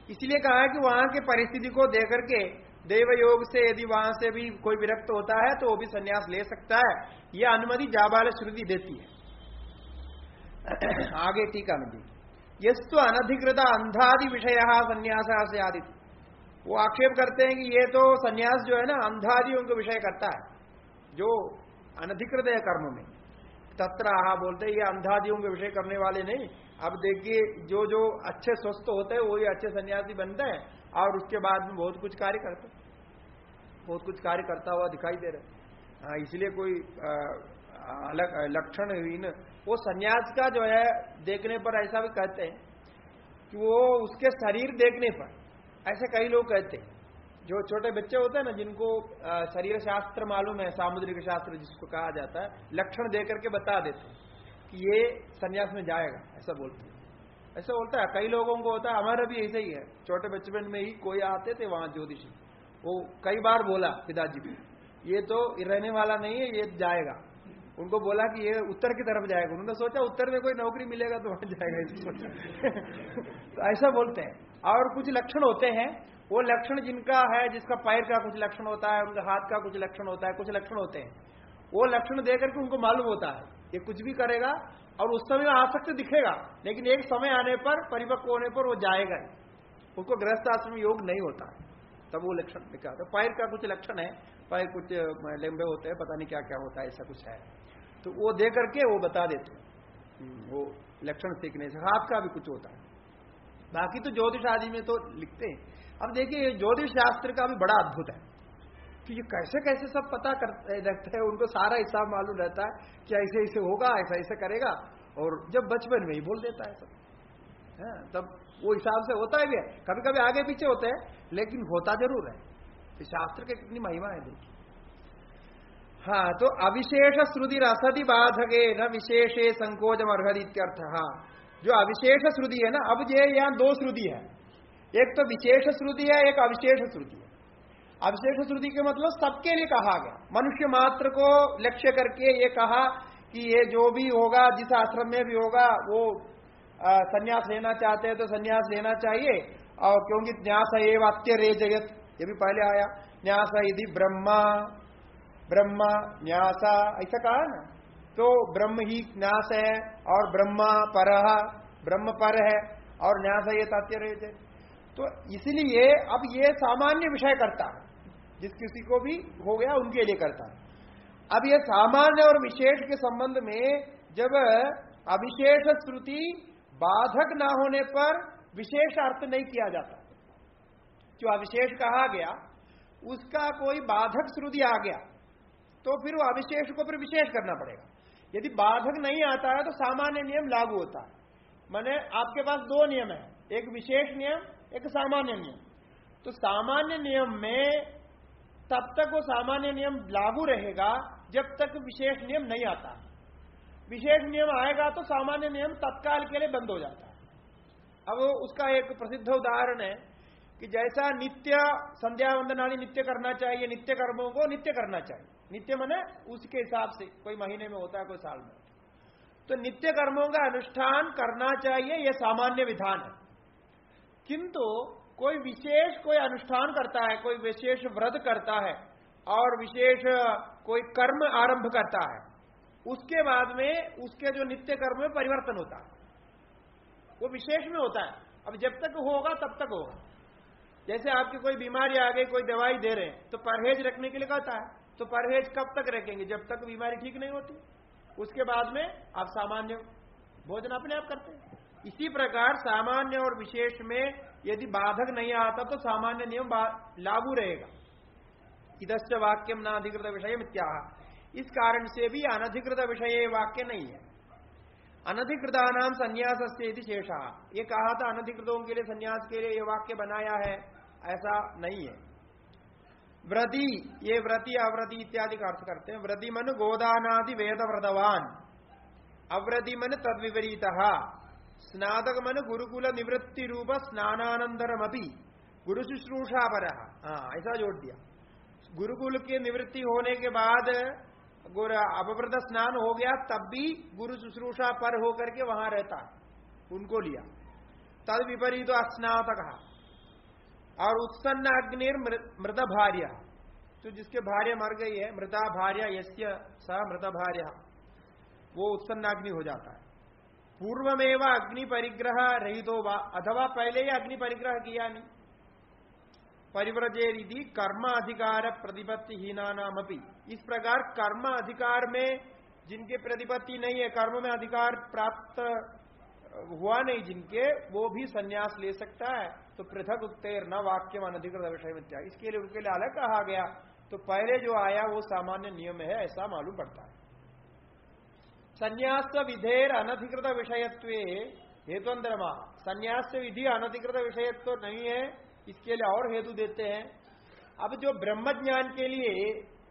A: इसलिए कहा है कि वहां की परिस्थिति को देकर के देव योग से यदि वहां से भी कोई विरक्त होता है तो वो भी संन्यास ले सकता है, यह अनुमति जाबाल श्रुति देती है। आगे टीका में दी, यस्तु अनधिकृत अंधादि विषय संन्यास से आदित, वो आक्षेप करते हैं कि ये तो संन्यास जो है ना अंधादियों को विषय करता है, जो अनधिकृत है कर्म में। तत्र बोलते हैं ये अंधादियों के विषय करने वाले नहीं। अब देखिए, जो जो अच्छे स्वस्थ होते हैं वही अच्छे सन्यासी बनते हैं, और उसके बाद में बहुत कुछ कार्य करते, बहुत कुछ कार्य करता हुआ दिखाई दे रहे। इसलिए कोई अलग लक्षणहीन वो सन्यास का जो है देखने पर ऐसा भी कहते हैं कि वो उसके शरीर देखने पर, ऐसे कई लोग कहते हैं। जो छोटे बच्चे होते हैं ना, जिनको शरीर शास्त्र मालूम है, सामुद्रिक शास्त्र जिसको कहा जाता है, लक्षण दे करके बता देते हैं कि ये सन्यास में जाएगा, ऐसा बोलते हैं। ऐसा बोलता है, कई लोगों को होता है, हमारा भी ऐसा ही है। छोटे बचपन में ही कोई आते थे वहां ज्योतिषी, वो कई बार बोला पिताजी भी, ये तो रहने वाला नहीं है, ये जाएगा। उनको बोला कि ये उत्तर की तरफ जाएगा, उन्होंने सोचा उत्तर में कोई नौकरी मिलेगा तो वहां जाएगा, तो ऐसा बोलते हैं। और कुछ लक्षण होते हैं वो लक्षण जिनका है, जिसका पैर का कुछ लक्षण होता है, उनका हाथ का कुछ लक्षण होता है, कुछ लक्षण होते हैं, वो लक्षण देकर के उनको मालूम होता है ये कुछ भी करेगा और उस समय आसक्त दिखेगा, लेकिन एक समय आने पर, परिपक्व होने पर वो जाएगा ही, उसको गृहस्थ आश्रम योग नहीं होता है, तब वो लक्षण दिखा। तो पैर का कुछ लक्षण है, पैर कुछ लंबे होते हैं, पता नहीं क्या क्या होता है, ऐसा कुछ है, तो वो दे करके वो बता देते हैं, वो लक्षण सीखने से। हाथ का भी कुछ होता है, बाकी तो ज्योतिष आदि में तो लिखते हैं। अब देखिए ज्योतिष शास्त्र का भी बड़ा अद्भुत है कि ये कैसे कैसे सब पता करते रहते हैं, उनको सारा हिसाब मालूम रहता है कि ऐसे ऐसे होगा, ऐसा ऐसे करेगा, और जब बचपन में ही बोल देता है सब, है तब वो हिसाब से होता है भी है, कभी कभी आगे पीछे होते हैं लेकिन होता जरूर है। तो शास्त्र की कितनी महिमा है देखिए। हाँ, तो अविशेष श्रुति रसति बाधके न विशेषे संकोचम अर्हति इत्यर्थ। जो अविशेष श्रुति है ना, अब ये यहाँ दो श्रुति है, एक तो विशेष श्रुति है, एक अविशेष श्रुति है। अविशेष श्रुति के मतलब सबके लिए कहा गया, मनुष्य मात्र को लक्ष्य करके ये कहा कि ये जो भी होगा, जिस आश्रम में भी होगा, वो संन्यास लेना चाहते हैं तो संन्यास लेना चाहिए, और क्योंकि न्यास एव अत्यरेजयत, ये भी पहले आया, न्यास यदि ब्रह्मा ब्रह्मा न्यासा, ऐसा कहा ना, तो ब्रह्म ही न्यास है और ब्रह्मा परः, ब्रह्म पर है और न्यास ये अत्यरेजयत। तो इसलिए अब ये सामान्य विषय करता है, जिस किसी को भी हो गया उनके लिए करता है। अब ये सामान्य और विशेष के संबंध में जब अविशेष श्रुति बाधक ना होने पर विशेष अर्थ नहीं किया जाता, जो अविशेष कहा गया उसका कोई बाधक श्रुति आ गया तो फिर वो अविशेष को फिर विशेष करना पड़ेगा। यदि बाधक नहीं आता है तो सामान्य नियम लागू होता है। माने आपके पास दो नियम है, एक विशेष नियम, एक सामान्य नियम। तो सामान्य नियम में तब तक वो सामान्य नियम लागू रहेगा जब तक विशेष नियम नहीं आता। विशेष नियम आएगा तो सामान्य नियम तत्काल के लिए बंद हो जाता है। अब उसका एक प्रसिद्ध उदाहरण है कि जैसा नित्य संध्या वंदनादि नित्य करना चाहिए, नित्य कर्मों को नित्य करना चाहिए, नित्य माने उसके हिसाब से, कोई महीने में होता है, कोई साल में, तो नित्य कर्मों का अनुष्ठान करना चाहिए, यह सामान्य विधान है। किंतु कोई विशेष कोई अनुष्ठान करता है, कोई विशेष व्रत करता है और विशेष कोई कर्म आरंभ करता है, उसके बाद में उसके जो नित्य कर्म में परिवर्तन होता है, वो विशेष में होता है। अब जब तक होगा तब तक होगा। जैसे आपकी कोई बीमारी आ गई, कोई दवाई दे रहे हैं तो परहेज रखने के लिए कहता है, तो परहेज कब तक रखेंगे? जब तक बीमारी ठीक नहीं होती, उसके बाद में आप सामान्य भोजन अपने आप करते हैं। इसी प्रकार सामान्य और विशेष में यदि बाधक नहीं आता तो सामान्य नियम लागू रहेगा। इदश्च वाक्यम न अधिकृत विषय मित्याह, इस कारण से भी अनधिकृत विषय वाक्य नहीं है। अनधिकृतानाम संन्यास से शेषा, ये कहा था अनधिकृतों के लिए संन्यास के लिए ये वाक्य बनाया है, ऐसा नहीं है। व्रति, ये व्रति अव्रति इत्यादि का अर्थ करते हैं। व्रति मन गोदानादि वेद व्रतवान, अव्रति मन तद विपरीत, स्नातक मन गुरुकुल निवृत्ति रूप स्नानानंतरमपि गुरु शुश्रूषा पर, ऐसा जोड़ दिया। गुरुकुल की निवृत्ति होने के बाद अपव्रत स्नान हो गया, तब भी गुरु शुश्रूषा पर होकर के वहां रहता है, उनको लिया। तद विपरीत अस्नातक, और उत्सन्न अग्निर मृत भार्य, तो जिसके भार्य मर गई है, मृता भार्य यस्य स मृत भार्य, वो उत्सन्न अग्नि हो जाता है। पूर्वमेव अग्नि परिग्रह रहितो वा, अथवा पहले ही अग्नि परिग्रह किया नहीं। परिव्रजेरिधि कर्म अधिकार प्रतिपत्तिहीना नामपि, इस प्रकार कर्म अधिकार में जिनके प्रतिपत्ति नहीं है, कर्म में अधिकार प्राप्त हुआ नहीं जिनके, वो भी संन्यास ले सकता है। तो पृथक उत्तेर न वाक्यम अनधिकृत विषय मिथ्या, इसके लिए उनके लिए अलग कहा गया। तो पहले जो आया वो सामान्य नियम है, ऐसा मालूम पड़ता है। संन्यास विधेर अनधिकृत विषयत्व हेतुअंतरमा, संन्यास विधि अनधिकृत विषयत्व नहीं है, इसके लिए और हेतु देते हैं। अब जो ब्रह्म ज्ञान के लिए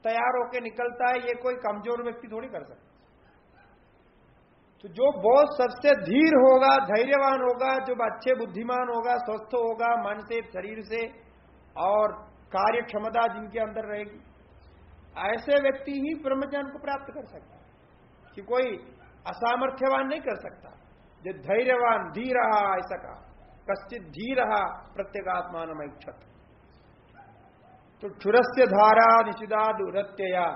A: तैयार होकर निकलता है, ये कोई कमजोर व्यक्ति थोड़ी कर सकता। तो जो बहुत सबसे धीर होगा, धैर्यवान होगा, जो अच्छे बुद्धिमान होगा, स्वस्थ होगा मन से, शरीर से, और कार्य क्षमता जिनके अंदर रहेगी, ऐसे व्यक्ति ही ब्रह्मज्ञान को प्राप्त कर सकता है, कि कोई असामर्थ्यवान नहीं कर सकता। जो धैर्यवान धीर, ऐसा कहा कश्चित धीर प्रत्येगात्मान इच्छत, तो क्षुरस्य धारा निषिदाद उरत्यया,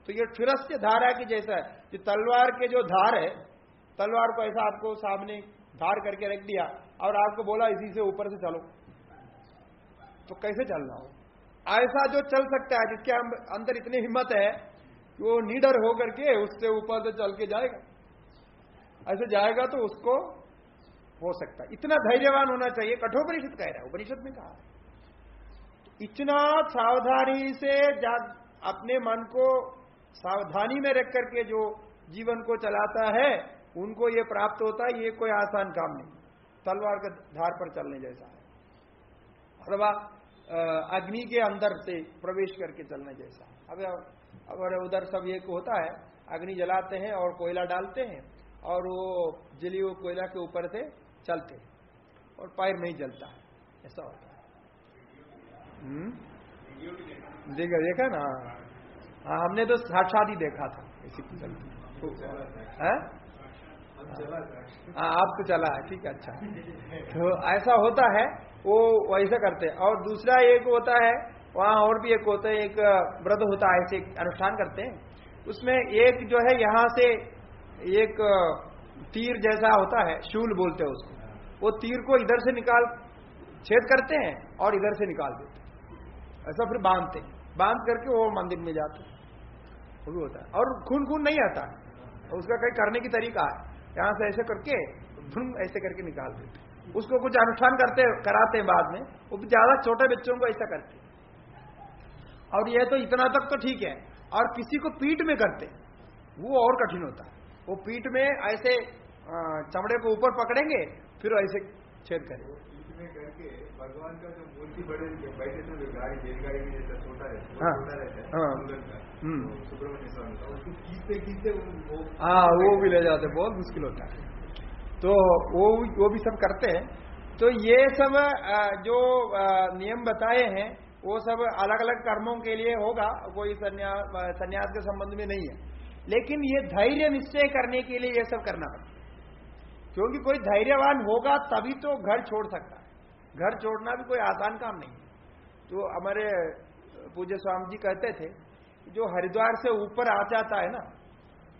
A: तो ये क्षुरस्य धारा की जैसा है कि तलवार के जो धार है, तलवार को ऐसा आपको सामने धार करके रख दिया और आपको बोला इसी से ऊपर से चलो, तो कैसे चलना हो? ऐसा जो चल सकता है, जिसके अंदर इतनी हिम्मत है कि वो निडर होकर के उससे ऊपर से चल के जाएगा, ऐसे जाएगा तो उसको हो सकता है। इतना धैर्यवान होना चाहिए, कठोपनिषद कह रहा है, उपनिषद में कहा। इतना सावधानी से अपने मन को सावधानी में रख करके जो जीवन को चलाता है, उनको ये प्राप्त होता है। ये कोई आसान काम नहीं, तलवार के धार पर चलने जैसा है, अथवा अग्नि के अंदर से प्रवेश करके चलने जैसा है। अब उधर सब एक होता है, अग्नि जलाते हैं और कोयला डालते हैं और वो जली हुई कोयला के ऊपर से चलते हैं और पैर नहीं जलता है, ऐसा होता है। देखा ना? हाँ, हमने तो साक्षात ही देखा था इसी की चलती है। आप तो चला है, ठीक है, अच्छा। तो ऐसा होता है, वो वैसा करते हैं। और दूसरा एक होता है, वहां और भी एक होता है, एक व्रत होता है, ऐसे अनुष्ठान करते हैं। उसमें एक जो है यहाँ से एक तीर जैसा होता है, शूल बोलते हैं उसको, वो तीर को इधर से निकाल छेद करते हैं और इधर से निकाल देते हैं, ऐसा फिर बांध करके वो मंदिर में जाते हैं, वो भी होता है। और खून नहीं आता है, उसका कहीं करने की तरीका है, यहां से ऐसे करके ऐसे करके निकाल देते हैं। उसको कुछ अनुष्ठान कराते हैं बाद में, वो भी ज्यादा छोटे बच्चों को ऐसा करते हैं। और ये तो इतना तक तो ठीक है, और किसी को पीठ में करते वो और कठिन होता है। वो पीठ में ऐसे चमड़े को ऊपर पकड़ेंगे, फिर ऐसे छेद करेंगे।
B: पीठ में करके भगवान का जो मूर्ति बैठे थे, रेलगाड़ी में जैसा छोटा रहता है, सुब्रमण्य स्वामी का, उसको खींचते
A: वो भी ले जाते, बहुत मुश्किल होता है। तो वो भी सब करते हैं। तो ये सब जो नियम बताए हैं, वो सब अलग अलग कर्मों के लिए होगा, कोई संन्यास के संबंध में नहीं है। लेकिन ये धैर्य निश्चय करने के लिए ये सब करना पड़ता है, क्योंकि कोई धैर्यवान होगा तभी तो घर छोड़ सकता है। घर छोड़ना भी कोई आसान काम नहीं है। तो हमारे पूज्य स्वामी जी कहते थे, जो हरिद्वार से ऊपर आ जाता है ना,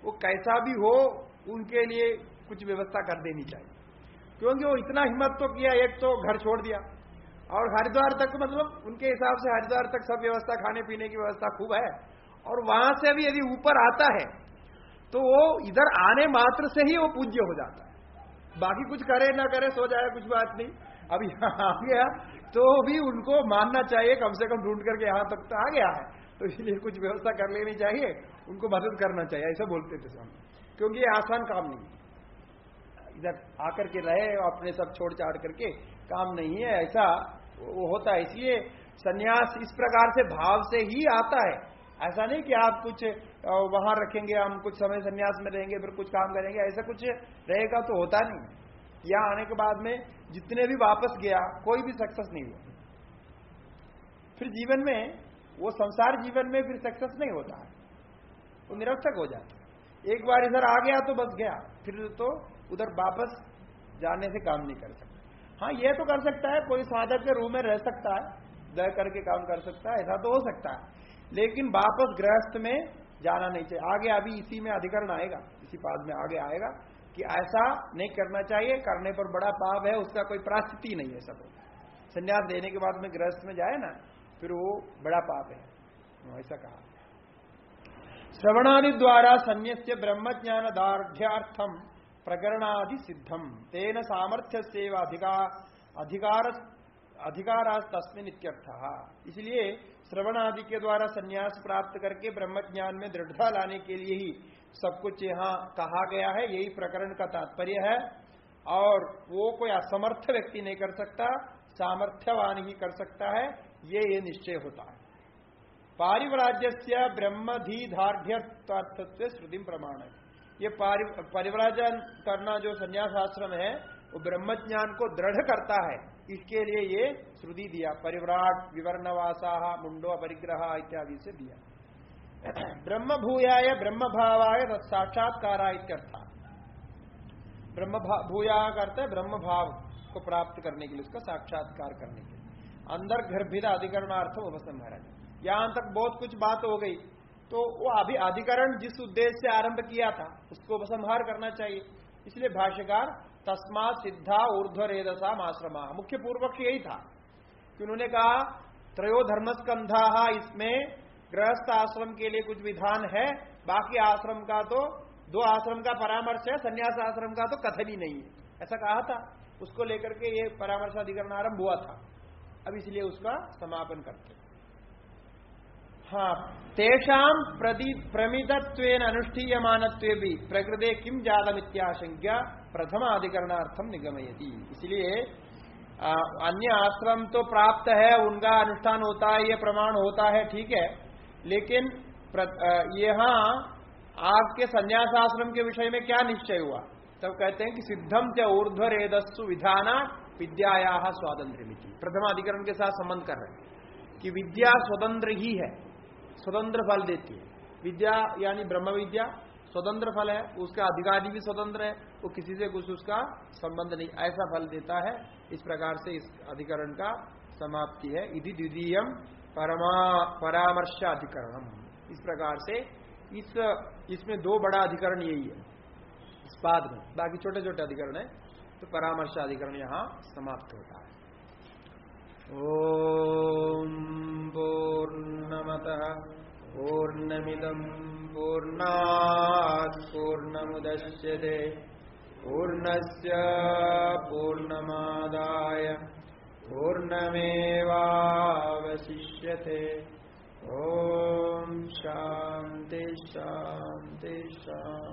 A: वो कैसा भी हो उनके लिए कुछ व्यवस्था कर देनी चाहिए, क्योंकि वो इतना हिम्मत तो किया, एक तो घर छोड़ दिया और हरिद्वार तक, मतलब उनके हिसाब से हरिद्वार तक सब व्यवस्था, खाने पीने की व्यवस्था खूब है, और वहां से भी यदि ऊपर आता है तो वो इधर आने मात्र से ही वो पूज्य हो जाता है। बाकी कुछ करे ना करे, सो जाए, कुछ बात नहीं, अब यहाँ आ गया तो भी उनको मानना चाहिए, कम से कम ढूंढ करके यहाँ तक तो आ गया है, तो इसलिए कुछ व्यवस्था कर लेनी चाहिए, उनको मदद करना चाहिए, ऐसा बोलते थे स्वामी। क्योंकि ये आसान काम नहीं है, इधर आकर के रहे अपने सब छोड़ छाड़ करके, काम नहीं है, ऐसा वो होता है। इसलिए सन्यास इस प्रकार से भाव से ही आता है। ऐसा नहीं कि आप कुछ वहां रखेंगे, हम कुछ समय सन्यास में रहेंगे, फिर कुछ काम करेंगे, ऐसा कुछ रहेगा तो होता नहीं। यहां आने के बाद में जितने भी वापस गया, कोई भी सक्सेस नहीं हुआ। फिर जीवन में, वो संसार जीवन में फिर सक्सेस नहीं होता है, वो निरर्थक हो जाता है। एक बार इधर आ गया तो बस गया, फिर तो उधर वापस जाने से काम नहीं कर सकता। हाँ, ये तो कर सकता है, कोई साधक के रूम में रह सकता है, दया करके काम कर सकता है, ऐसा तो हो सकता है, लेकिन वापस गृहस्थ में जाना नहीं चाहिए। आगे अभी इसी में अधिकरण आएगा, इसी पाद में आगे आएगा कि ऐसा नहीं करना चाहिए, करने पर बड़ा पाप है, उसका कोई प्रायश्चित नहीं है। सब संन्यास देने के बाद में गृहस्थ में जाए ना, फिर वो बड़ा पाप है, ऐसा कहा। श्रवणादि द्वारा संन्यस्य ब्रह्मज्ञान दार्ढ्यार्थम प्रकरणादि सिद्धम तेन सामर्थ्य से अधिकारा तस्मिन् इत्यर्थः। इसलिए श्रवण आदि के द्वारा संन्यास प्राप्त करके ब्रह्म ज्ञान में दृढ़ता लाने के लिए ही सब कुछ यहाँ कहा गया है, यही प्रकरण का तात्पर्य है। और वो कोई असमर्थ व्यक्ति नहीं कर सकता, सामर्थ्यवान ही कर सकता है, ये निश्चय होता है। पारिव्राज्यस्य ब्रह्मधिधार्ढ्यत्वार्थत्वे श्रुति प्रमाण है। ये परिव्राजन करना जो संन्यास आश्रम है, वो ब्रह्मज्ञान को दृढ़ करता है, इसके लिए ये श्रुति दिया। परिव्राट विवर्णवासा मुंडो अपरिग्रह इत्यादि से दिया। ब्रह्म भूयाय ब्रह्म भावाय साक्षात्कारा इत्यर्थ। ब्रह्म भूया करते ब्रह्म भाव को प्राप्त करने के लिए, उसका साक्षात्कार करने के लिए। अंदर गर्भित अधिकरणार्थ उपसंहार। यहां तक बहुत कुछ बात हो गई, तो वो अभी अधिकरण जिस उद्देश्य से आरंभ किया था उसको उपसंहार करना चाहिए। इसलिए भाष्यकार तस्मात् सिद्धा ऊर्ध्वरेदसाम आश्रमा, मुख्य पूर्व पक्ष यही था कि उन्होंने कहा त्रयो धर्मस्कंधा, इसमें गृहस्थ आश्रम के लिए कुछ विधान है, बाकी आश्रम का तो 2 आश्रम का परामर्श है, संन्यास आश्रम का तो कथन ही नहीं है, ऐसा कहा था। उसको लेकर के ये परामर्श अधिकरण आरंभ हुआ था। अब इसलिए उसका समापन करते। हाँ, तेषाम प्रमितत्वेन अनुष्ठीयमानत्वे भी प्रकृते किम जातमित्याशंक्य प्रथम अधिकरणार्थम निगमयति। इसलिए अन्य आश्रम तो प्राप्त है, उनका अनुष्ठान होता है, ये प्रमाण होता है, ठीक है, लेकिन यहाँ आपके संन्यास आश्रम के विषय में क्या निश्चय हुआ? तब कहते हैं कि सिद्धम च ऊर्ध्वरेदस्सु विधाना विद्याया स्वातंत्र्यमिति। प्रथम अधिकरण के साथ संबंध कर रहे हैं कि विद्या स्वतंत्र ही है, स्वतंत्र फल देती है। विद्या यानी ब्रह्म विद्या स्वतंत्र फल है, उसका अधिकारी भी स्वतंत्र है, वो किसी से कुछ उसका संबंध नहीं, ऐसा फल देता है। इस प्रकार से इस अधिकरण का समाप्ति है। इति द्वितीयम परामर्श अधिकरणम। इस प्रकार से इसमें 2 बड़ा अधिकरण यही है इस पाद में, बाकी छोटे छोटे अधिकरण है। तो परामर्श अधिकरण यहां समाप्त होता है। ओम पूर्णमतः पूर्णमिदं पूर्णात् पूर्णमुदच्यते पूर्णस्य पूर्णमादाय पूर्णमेवावशिष्यते। ओम शांति शांति शांति।